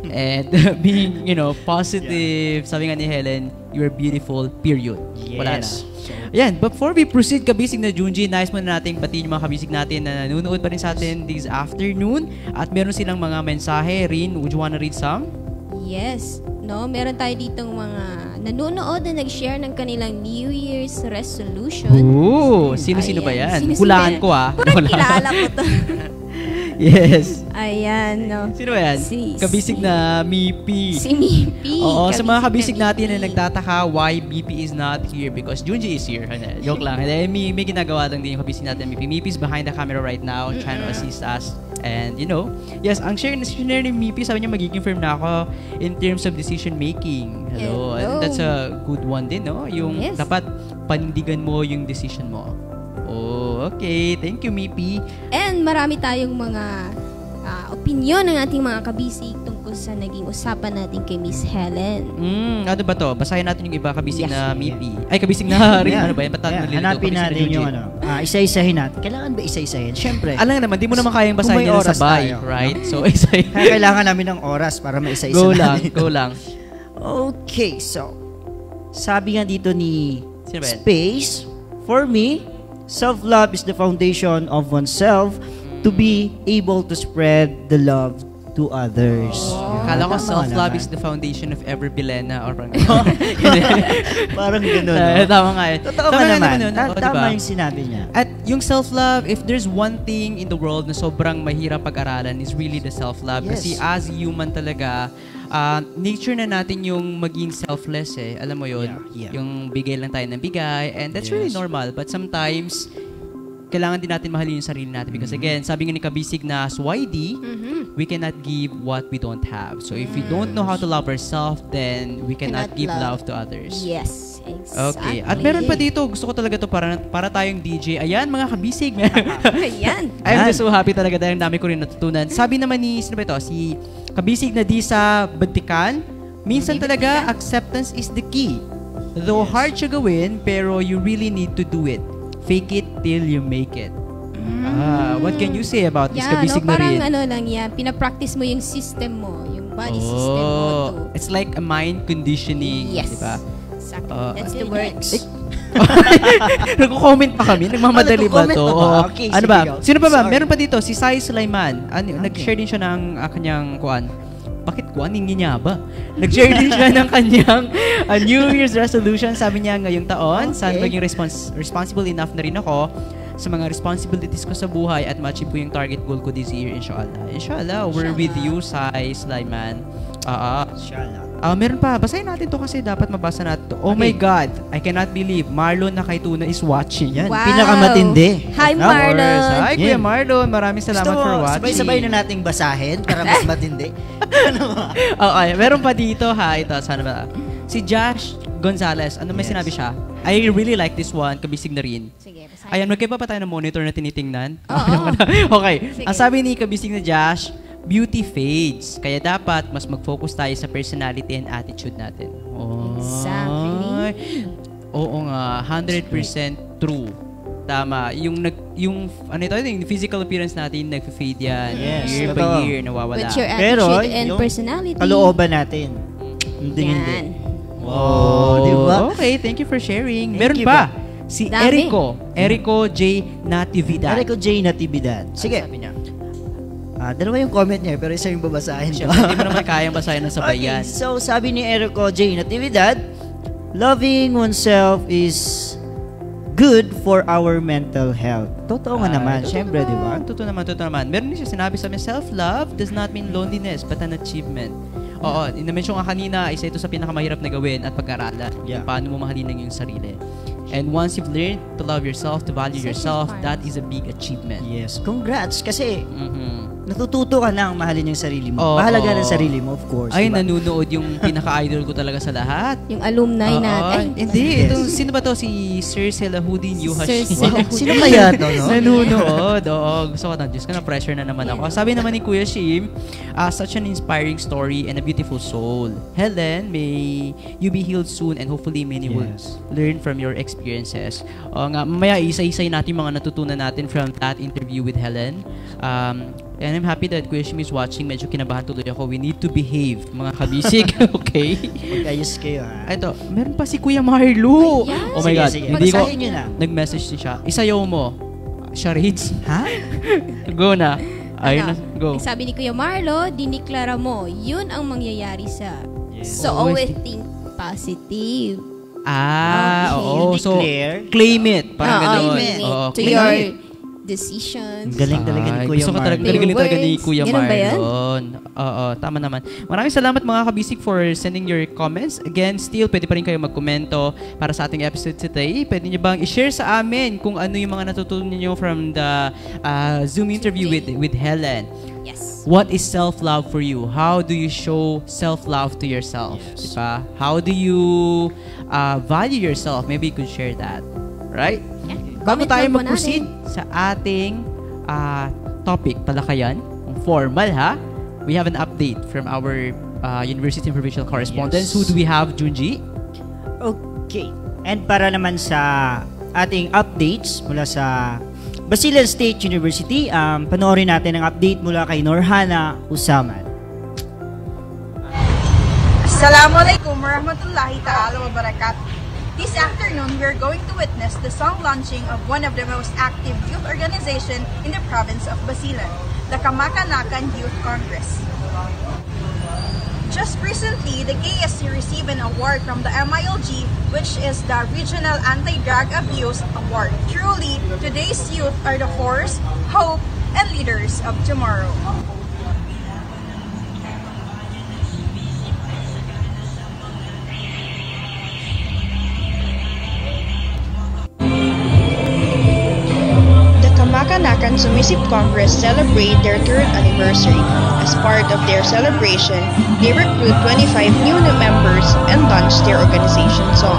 and being, you know, positive. Sabi nga ni Helen, you are beautiful, period. Wala na. Ayan, but before we proceed, kabisig na Junji, nice muna nating batiin yung mga kabisig natin na nanonood pa rin sa atin this afternoon. At meron silang mga mensahe. Rin, would you wanna read some? Yes. No, meron tayo ditong mga nanonood na nag-share ng kanilang New Year's resolution. Ooh, sino-sino ba yan? Hulaan ko Parang kilala ko to. Yes. Ayan, no. Sino ba yan? Kabisig na Mipi. Si Mipi. Oo, sa mga kabisig natin na nagtataka why Mipi is not here because Junji is here. Joke lang. May ginagawa lang din yung kabisig natin, Mipi. Mipi is behind the camera right now trying to assist us. And you know, yes, ang share ni Mipi, sabi niya magiging firm na ako in terms of decision making. Hello. And that's a good one din, no? Yung dapat panindigan mo yung decision mo. Oh, okay. Thank you, Mipi. And marami tayong mga opinion ng ating mga kabisig tungkol sa naging usapan natin kay Miss Helen. Ano ba to? Basahin natin yung iba kabisig na Mipi. Ay, kabisig na rin. Ano ba yan? Hanapin natin yung isa-isahin natin. Kailangan ba isa-isahin? Siyempre. Alam naman, di mo naman kayang basahin nila sabay. Right? So, isa-isahin. Kailangan namin ng oras para maisa-isa natin. Go lang. Okay, so sabi nga dito ni Space, for me, self-love is the foundation of oneself to be able to spread the love to others. Kala ko self-love is the foundation of every Bilena or parang parang gano'n. Tama nga eh. Totoo ka naman. Tama yung sinabi niya. At yung self-love, if there's one thing in the world na sobrang mahirap pag-aralan is really the self-love. Kasi as human talaga, nature na natin yung maging selfless eh. Alam mo yun? Yung bigay lang tayo ng bigay. And that's really normal. But sometimes, kailangan din natin mahalin yung sarili natin because again, sabi nga ni kabisig na Swahili, we cannot give what we don't have. So if we don't know how to love ourselves, then we cannot give love to others. Yes, exactly. Okay. At meron pa dito, gusto ko talaga to para tayong DJ. Ayan, mga kabisig. Ayan. I'm just so happy talaga dahil dami ko rin natutunan. Sabi naman ni, sino ba ito? Si kabisig na di sa Batikan, minsan talaga acceptance is the key. Though hard siya gawin, pero you really need to do it. Fake it till you make it. What can you say about this kabisig na rin? Parang ano lang yan, pinapractice mo yung system mo, yung body system mo to. It's like a mind conditioning. Yes. Diba? Exactly. That's the words. Nagko-comment pa kami. Nagmamadali ba to? Okay, ano ba? Sino pa ba? Meron pa dito, si Sai Sulaiman. Nag-share din siya ng kanyang kuan. Bakit kuan? Hindi niya ba? Nag-share din siya ng kanyang New Year's resolution. Sabi niya ngayong taon, sana maging responsible enough na rin ako sa mga responsibilities ko sa buhay at ma-achieve ko yung target goal ko this year, inshallah. Inshallah, we're with you, Sai Sulaiman. Inshallah. Meron pa. Basahin natin to kasi dapat mabasa natin to. Oh my God, I cannot believe Marlon Nakaituna is watching. Yan, pinakamatindi. Hi, Marlon. Hi, Kuya Marlon. Maraming salamat for watching. Sabay-sabay na nating basahin para mas matindi. Okay, meron pa dito ha. Ito, sana ba? Si Josh Gonzalez. Ano may sinabi siya? I really like this one. Kabisig na rin. Sige, ayan, magkaiba pa tayo ng monitor na tinitingnan. Oo. Okay. Sige. Ang sabi ni kabisig na Josh, beauty fades. Kaya dapat mas mag-focus tayo sa personality and attitude natin. Exactly. Oo nga, 100% true. Tama. Yung physical appearance natin nagfe-fade yan. Yes, year by year nawawala. But your Pero, attitude and yung personality. kalooban natin. Hindi. Oh, diba? Okay, thank you for sharing. Thank Meron you pa. ba? Si Dami. Erico J. Natividad. Erico J. Natividad. Sige. Ano sabi niya? Dalawa yung comment niya, pero isa yung babasahin ko. Siyempre, hindi mo naman kayang basahin ng sabay Okay, yan. so sabi ni Erico J. Natividad, loving oneself is good for our mental health. Totoo nga naman, syempre, di ba? Totoo naman. Meron din siya sinabi sa amin, self-love does not mean loneliness, but an achievement. Oo, na-mention nga kanina, isa ito sa pinakamahirap na gawin at pag-aralan. Yeah. Paano mo mahalin ang iyong sarili. And once you've learned to love yourself, to value yourself, that is a big achievement. Yes, congrats. Kasi natututo ka nang mahalin yung sarili mo. Oo. Mahalaga ng sarili mo, of course. Ay, diba? nanonood yung pinaka-idol ko talaga sa lahat. Yung alumni natin. Hindi, Yes. sino ba to? Si Sir Selahudin Yuhash. Sir Wow, sino kaya to, no? Nanonood. Oo, gusto ko na. Diyos ko na pressure na naman ako. Sabi naman ni Kuya Shim, such an inspiring story and a beautiful soul. Helen, may you be healed soon and hopefully many will learn from your experiences. O nga, mamaya isa-isay natin mga natutunan natin from that interview with Helen. And I'm happy that Kuya Shim is watching. Medyo kinabahan tuloy ako. We need to behave, mga kabisig. Okay? Mag-ayos kayo, ha? Ito, meron pa si Kuya Marlo. Oh my God. Sige. Hindi ko, Pagsahin nyo na. nag-message din siya. Isayaw mo. Charades. Ha? Go na. Ayun na. Go. Sabi ni Kuya Marlo, diniklara mo, yun ang mangyayari sa... Yes. So always think positive. Ah, Okay. oo. So, Declare. claim it. Parang gano'n. Claim it Oo, to claim your it. decisions. Galing talaga ni Ay, Kuya gusto ko talaga, Marlon. galing talaga ni Kuya Ganun ba yan? Marlon. Oo, tama naman. Maraming salamat mga kabisig for sending your comments. Again, still, pwede pa rin kayo magkomento para sa ating episode today. Pwede nyo bang i-share sa amin kung ano yung mga natutunan nyo from the Zoom interview with Helen? Yes. What is self-love for you? How do you show self-love to yourself? Yes. Diba? How do you value yourself? Maybe you could share that. Right? Bago Comment tayo lang po mag-proceed sa ating topic, talakayan, formal ha, we have an update from our University and Provincial Correspondents. Who do we have, Junji? Okay. And para naman sa ating updates mula sa Basilan State University, panoorin natin ang update mula kay Norhana Usaman. Assalamualaikum warahmatullahi ta'ala wabarakatuh. This afternoon, we're going to witness the song launching of one of the most active youth organization in the province of Basilan, the Kamakanakan Youth Congress. Just recently, the KSC received an award from the MILG, which is the Regional Anti-Drug Abuse Award. Truly, today's youth are the force, hope, and leaders of tomorrow. Kamakanakan Sumisip Congress celebrate their 3rd anniversary. As part of their celebration, they recruit 25 new members and launched their organization song.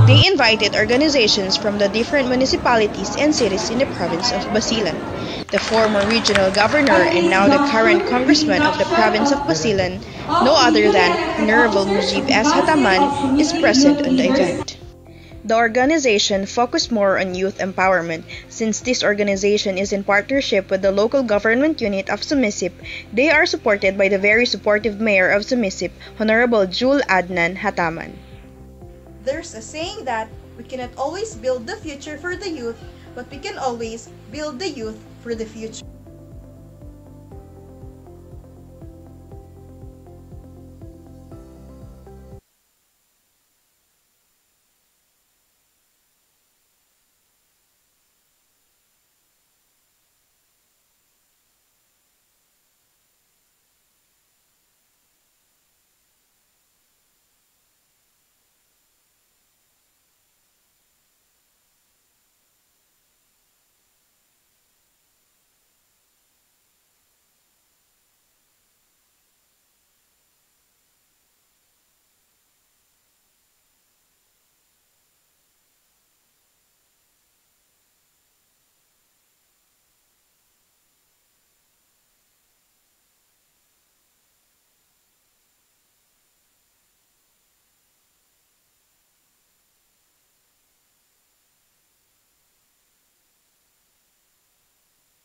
They invited organizations from the different municipalities and cities in the province of Basilan. The former regional governor and now the current congressman of the province of Basilan, no other than Honorable Mujib S. Hataman, is present on the event. The organization focused more on youth empowerment. Since this organization is in partnership with the local government unit of Sumisip, they are supported by the very supportive mayor of Sumisip, Honorable Jul Adnan Hataman. There's a saying that we cannot always build the future for the youth, but we can always build the youth for the future.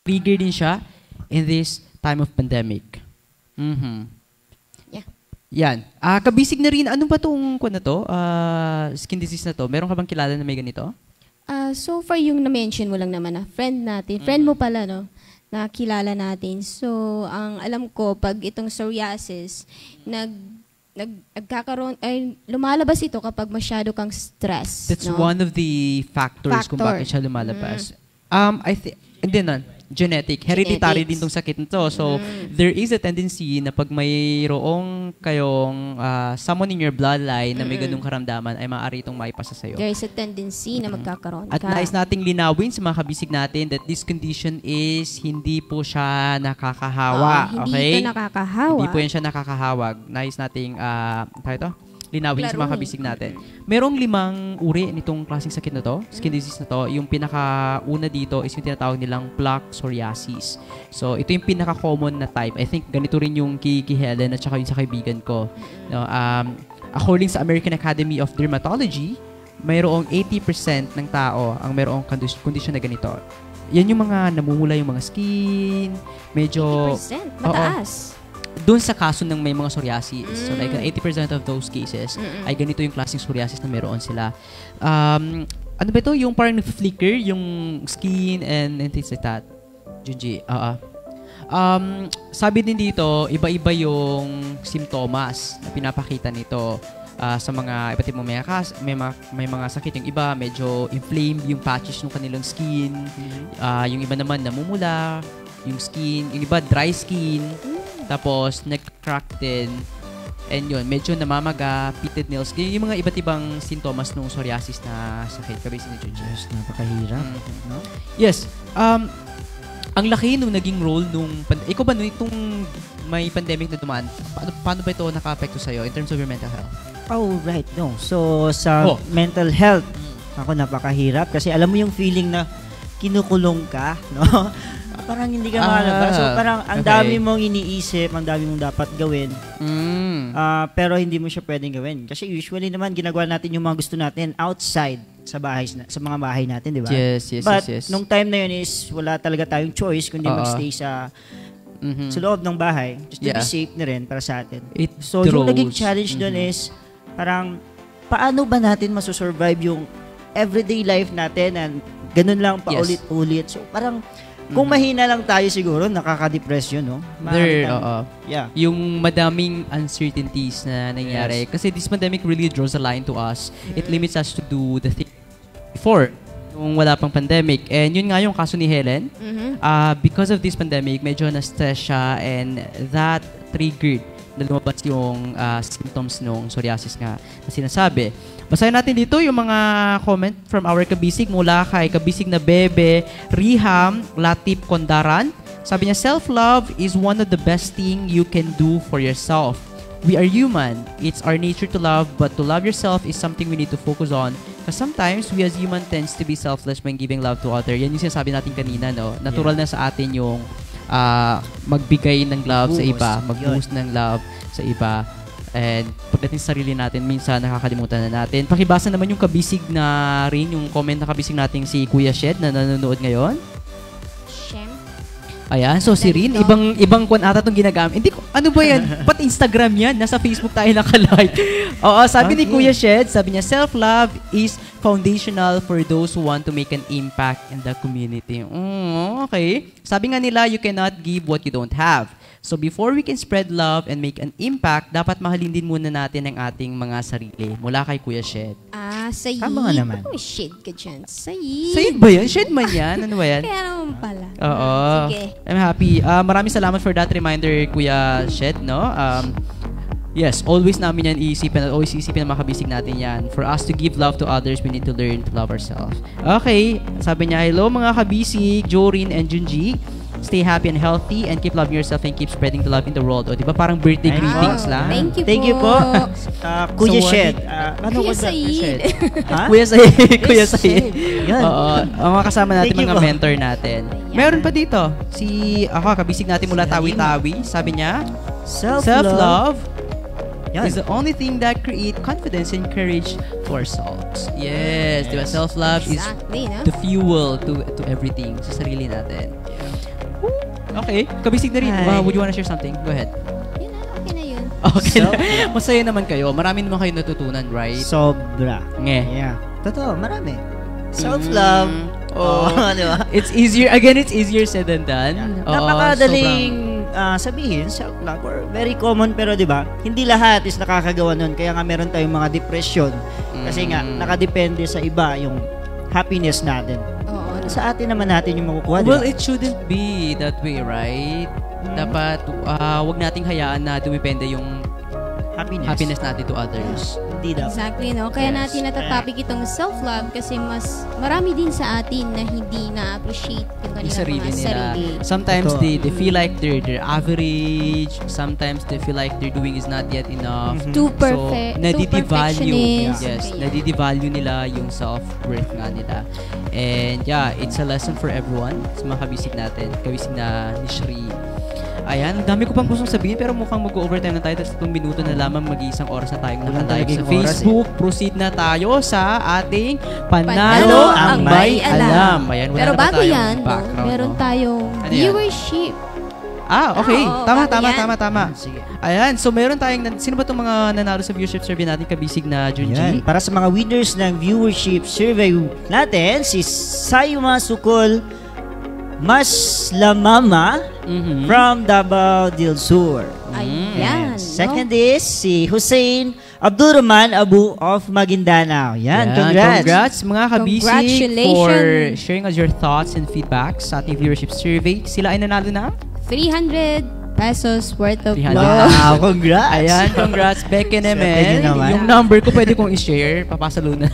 trigger din siya in this time of pandemic. Yeah. Yan. Kabisig na rin, ano ba itong skin disease na to? Meron ka bang kilala na may ganito? So far, yung na-mention mo lang naman na friend natin. Friend mo pala, no? Na kilala natin. So, ang alam ko, pag itong psoriasis, nagkakaroon, ay lumalabas ito kapag masyado kang stress. That's one of the factors kung bakit siya lumalabas. Hindi na. Genetic. Hereditary din tong sakit nito. So, there is a tendency na pag mayroong kayong someone in your bloodline na may ganung karamdaman, ay maaari itong maipasa sa'yo. There is a tendency na magkakaroon At nais nating linawin sa mga kabisig natin that this condition is hindi po siya nakakahawa. Hindi ito nakakahawa. Hindi po yan siya nakakahawag. Nais nating, linawin sa mga kabisig natin. Merong 5 uri nitong klaseng sakit na to, skin disease na to. Yung pinakauna dito is yung tinatawag nilang plaque psoriasis. So, ito yung pinaka-common na type. I think ganito rin yung kay Helen at saka yung sa kaibigan ko. No, according sa American Academy of Dermatology, mayroong 80% ng tao ang mayroong condition na ganito. Yan yung mga namumula yung mga skin, medyo... 80%? Mataas. Doon sa kaso ng may mga psoriasis. So like 80% of those cases ay ganito yung klaseng psoriasis na meron sila. Ano ba ito? Yung parang flicker yung skin and things like that. Junji. Sabi din dito, iba-iba yung simptomas na pinapakita nito sa mga iba't ibang may mga sakit. Yung iba medyo inflamed yung patches ng kanilang skin. Yung iba naman namumula yung skin. Yung iba dry skin. Tapos, nag-crack din. And yun, medyo namamaga, pitted nails. Yung mga iba't ibang sintomas ng psoriasis na sakit. Kabisig ni Junji. Yes, napakahirap. No? Yes. Ang laki nung naging role nung... Ikaw ba, nung itong may pandemic na dumaan, paano ba ito naka-apekto sa'yo in terms of your mental health? Oh, right. No. So, sa mental health, ako napakahirap. Kasi alam mo yung feeling na kinukulong ka, no? Parang hindi ka makalabas. So parang ang dami mong iniisip, ang dami mong dapat gawin. Pero hindi mo siya pwedeng gawin. Kasi usually naman ginagawa natin yung mga gusto natin outside sa mga bahay natin, di ba? Yes. But nung time na yun is wala talaga tayong choice kundi magstay sa loob ng bahay. Just to be safe na rin para sa atin. So yung naging challenge doon is parang paano ba natin masusurvive yung everyday life natin and ganun lang paulit-ulit. So parang kung mahina lang tayo siguro, nakaka-depress yun, no? Yung madaming uncertainties na nangyari. Kasi this pandemic really draws a line to us. It limits us to do the thing before, nung wala pang pandemic. And yun nga yung kaso ni Helen. Because of this pandemic, medyo na-stress siya and that triggered na lumabas yung symptoms ng psoriasis nga na sinasabi. Basahin natin dito yung mga comment from our kabisig mula kay kabisig na Bebe Riham Latip Kondaran. Sabi niya, self-love is one of the best thing you can do for yourself. We are human. It's our nature to love, but to love yourself is something we need to focus on. Because sometimes we as human tends to be selfless when giving love to others. Yan yung sinasabi natin kanina, no? Natural na sa atin yung magbigay ng love sa iba, mag-boost ng love sa iba. And pagdating sa sarili natin, minsan nakakalimutan na natin. Pakibasa naman yung kabisig na rin, yung comment na kabisig natin si Kuya Shed na nanonood ngayon. Ayan, so si Rin, ibang kwan ata itong ginagamit. Hindi ko, ano ba yan? Ba't Instagram yan? Nasa Facebook tayo nakalive. Oo, sabi ni Kuya Shed, sabi niya, self-love is foundational for those who want to make an impact in the community. Okay. Sabi nga nila, you cannot give what you don't have. So before we can spread love and make an impact, dapat mahalin din muna natin ang ating mga sarili. Mula kay Kuya Shed. Sayid. Tama nga naman. Ba't may shade ka dyan? Sayid. Sayid ba yan? Shed man yan? Ano ba yan? Kaya naman pala. Oo. Sige. I'm happy. Maraming salamat for that reminder, Kuya Shed, no? Yes, always namin yan iisipin at always iisipin na makabisig natin yan. For us to give love to others, we need to learn to love ourselves. Okay, sabi niya, hello mga kabisig, Jorin and Junji. Stay happy and healthy and keep loving yourself and keep spreading the love in the world. O, di ba parang birthday greetings lang? Thank you po. Kuya Shed. Kuya Sayid. Kuya Sayid. Kuya Sayid. Oo. Ang mga kasama natin, mga mentor natin. Meron pa dito. Ako, kabisig natin mula Tawi-Tawi. Sabi niya, self-love is the only thing that create confidence and courage to ourselves. Yes. Diba? Self-love is the fuel to everything sa sarili natin. Okay, kabisig na rin. Would you wanna share something? Go ahead. Okay na yun. Okay. Masaya naman kayo. Marami naman kayo natutunan, right? Sobra. Yeah. Totoo, marami. Self-love. Di ba? It's easier said than done. Napakadaling sabihin, self-love, or very common, pero di ba, hindi lahat is nakakagawa nun. Kaya nga meron tayong mga depression. Kasi nga, nakadepende sa iba yung happiness natin. Sa atin naman natin yung makukuha, Well, it shouldn't be that way, right? Dapat, wag nating hayaan na dumepende yung happiness natin to others. Exactly, no? Kaya natin natatopic itong self-love kasi mas marami din sa atin na hindi na-appreciate yung kanilang mga sarili. Sometimes they feel like they're average. Sometimes they feel like they're doing is not yet enough. Too perfect. So, nadidevalue. Yes, nadidevalue nila yung self-worth nga nila. And yeah, it's a lesson for everyone sa mga kabisig natin. Kabisig na ni Shri. Ayan, dami ko pang gustong sabihin pero mukhang mag-overtime na tayo. Tapos 2 minuto na lamang, mag-iisang oras na tayong nakalive sa Facebook. Proceed na tayo sa ating Panalo ang May Alam. Ayan, wala pero na bago yan, meron no? tayong viewership. Okay. Tama. Sige. Ayan, so meron tayong, sino ba itong mga nanalo sa viewership survey natin, kabisig na Junji? Para sa mga winners ng viewership survey natin, si Sayuma Sukol Maslamama from Davao del Sur. Ayan. Second is si Hussein Abdurrahman Abu of Maguindanao. Yan, congrats mga kabisig for sharing us your thoughts and feedbacks sa ating viewership survey. Sila ay nanalo na 300 pesos worth of love. Wow, congrats. Ayan, congrats, Becky Nemel. Yung number ko pwede kong i-share. Papasalo na.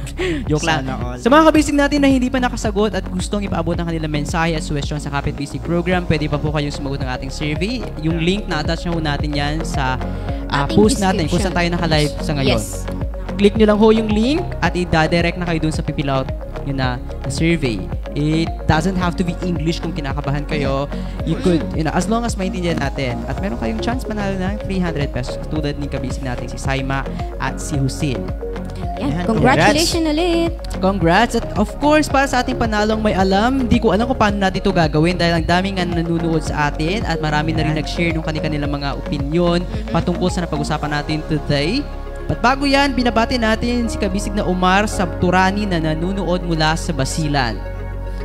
Joke lang. Sa mga kabisig natin na hindi pa nakasagot at gustong ipaabot ng kanilang mensahe at suwestyon sa Kapit Basic Program, pwede pa po kayong sumagot ng ating survey. Yung link na-attach na ho natin yan sa post natin kung saan tayo naka-live sa ngayon. Yes. Click nyo lang ho yung link at i-direct na kayo dun sa pipill out yun na survey. It doesn't have to be English kung kinakabahan kayo. You could, as long as maintindihan natin. At meron kayong chance manalo ng 300 pesos tulad ni kabisig natin si Saima at si Hussein. Yeah, congratulations ulit. Congrats. At of course, para sa ating panalong may alam, hindi ko alam kung paano natin ito gagawin dahil ang daming nanonood sa atin at marami na rin nag-share ng kanilang mga opinion patungkol sa napag-usapan natin today. At bago yan, binabati natin si kabisig na Omar Sabturani na nanonood mula sa Basilan.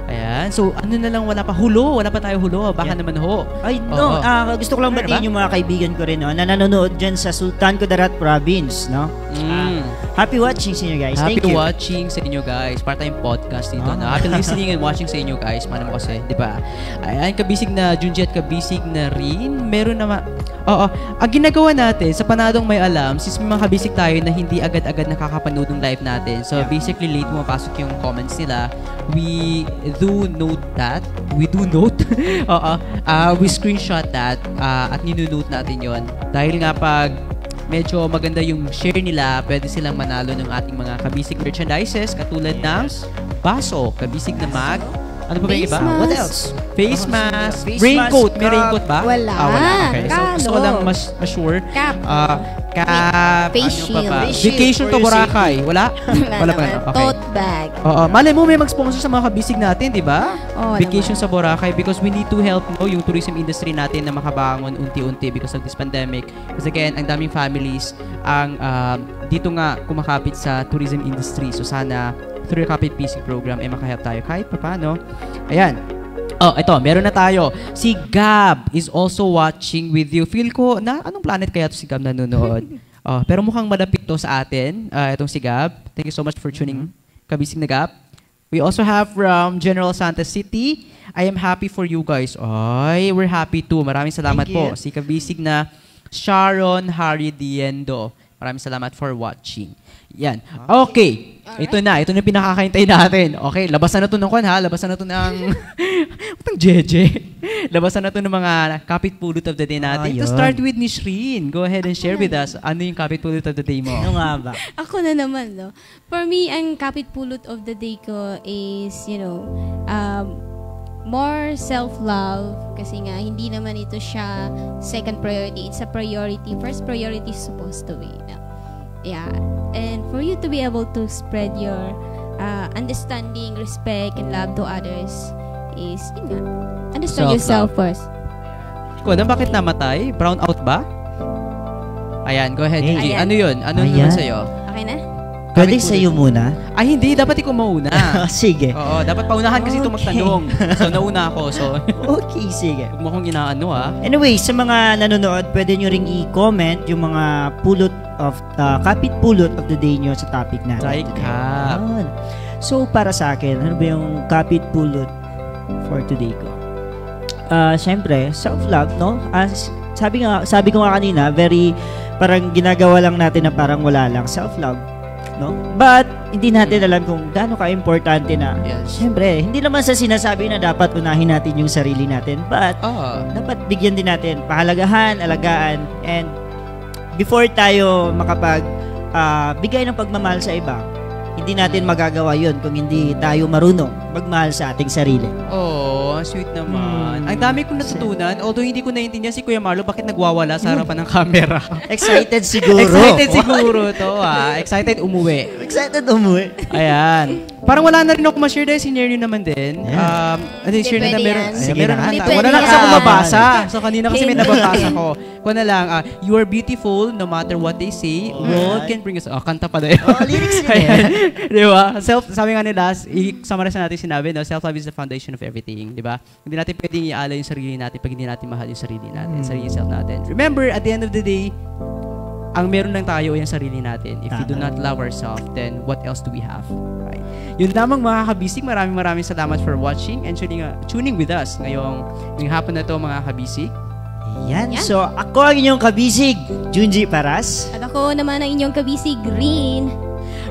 Ayan. So, ano na lang, wala pa hulo. Wala pa tayo hulo. Baka naman ho. Ay, no. Gusto ko lang batiin yung mga kaibigan ko rin, no, na nanonood dyan sa Sultan Kudarat Province, no? Happy watching sa inyo, guys. Thank you. Happy watching sa inyo, guys. Para tayong podcast dito. No? Happy listening and watching sa inyo, guys. Paano mo kasi, di ba? Ayan, kabisig na Junji at kabisig na rin. Meron naman, ang ginagawa natin sa Panadong May Alam, since may mga kabisig tayo na hindi agad-agad nakakapanood ng live natin. So, basically, late pumapasok yung comments nila. We do note that. We screenshot that at ninunote natin yon. Dahil nga pag medyo maganda yung share nila, pwede silang manalo ng ating mga kabisig merchandises katulad ng baso, kabisig na mag, ano pa ba yung iba? What else? Face mask, raincoat. May raincoat ba? Wala. Okay. So, gusto ko lang mas-sure. Cap. Face shield. Vacation to Boracay. Wala? Wala pa. Okay. Tote bag. Malay mo may mag-sponsor sa mga kabisig natin, di ba? Vacation naman sa Boracay because we need to help yung tourism industry natin na makabangon unti-unti because of this pandemic. Because again, ang daming families ang dito nga kumakapit sa tourism industry. So sana through the Kapit Basic Program makahelp tayo kahit paano. Ayan. Ito, meron na tayo. Si Gab is also watching with you. Feel ko, anong planet kaya to si Gab nanonood? Pero mukhang malapit to sa atin. Itong si Gab. Thank you so much for tuning. Kabisig na Gab. We also have from General Santos City. I am happy for you guys. Ay, we're happy too. Maraming salamat po. Si kabisig na Sharon Harry Diendo. Maraming salamat for watching. Yan. Okay. Ito na pinakakaintay natin. Okay, labasan na to ng labasan na to ng utang jeje. Labasan na to ng mga kapit pulot of the day natin. To start with ni Shrin. Go ahead and share with us ano yung kapit pulot of the day mo. Ano nga ba? Ako na naman, no. For me, ang kapit pulot of the day ko is, more self-love kasi nga hindi naman ito siya second priority. It's a priority. First priority is supposed to be. Yeah. And for you to be able to spread your understanding, respect, and love to others is, understand yourself first. ko na, bakit namatay? Brown out ba? Ayan, go ahead, Gigi. Ayan. Ano yun? Ano naman sa'yo? Okay na? Pwede sa'yo muna. Ay, hindi. Dapat ikaw mauna. Sige. Oo, dapat paunahan kasi ito magtanong. So, nauna ako. So, okay, sige. Huwag mo akong inaano, ha? Anyway, sa mga nanonood, pwede nyo ring i-comment yung mga kapit pulot of the day nyo sa topic natin. Recap. So, para sa akin, ano ba yung kapit pulot for today ko? Siyempre, self-love, no? Sabi ko nga kanina, parang ginagawa lang natin na parang wala lang. Self-love. No? But, hindi natin alam kung gaano ka-importante na. Siyempre, hindi naman sa sinasabi na dapat unahin natin yung sarili natin. But, dapat bigyan din natin pahalagahan, alagaan, and before tayo bigay ng pagmamahal sa iba, hindi natin magagawa yun kung hindi tayo marunong magmahal sa ating sarili. Oh, sweet naman. Ang dami kong natutunan, although hindi ko naiintindihan si Kuya Marlo bakit nagwawala sa harapan ng camera. Excited siguro. Excited siguro to, Excited umuwi. Ayan. Parang wala na rin ako ma-share dahil sinare nyo naman din. Share na meron. Wala na kasi ako mabasa. So, kanina kasi may nababasa ko. Kung na lang, you are beautiful no matter what they say. World can bring us. Kanta pa din. Lyrics yun. Diba? Sabi nga nila, i-summarize natin sinabi, no? Self-love is the foundation of everything. Diba? Hindi natin pwedeng iala yung sarili natin pag hindi natin mahal yung sarili natin, sarili self natin. Remember, at the end of the day, ang meron lang tayo ay ang sarili natin. If we do not love ourselves, then what else do we have? Right. Yun lamang mga kabisig. Maraming salamat for watching and tuning with us ngayong hapon na to mga kabisig. Yan. So, ako ang inyong kabisig, Junji Paras. At ako naman ang inyong kabisig, Green.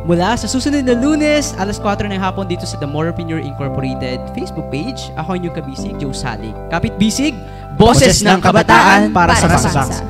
Mula sa susunod na Lunes, alas 4 ng hapon dito sa The Morepreneur Incorporated Facebook page, ako ang inyong kabisig, Joe Salik. Kapit Bisig, Boses ng Kabataan para sa Bangsa.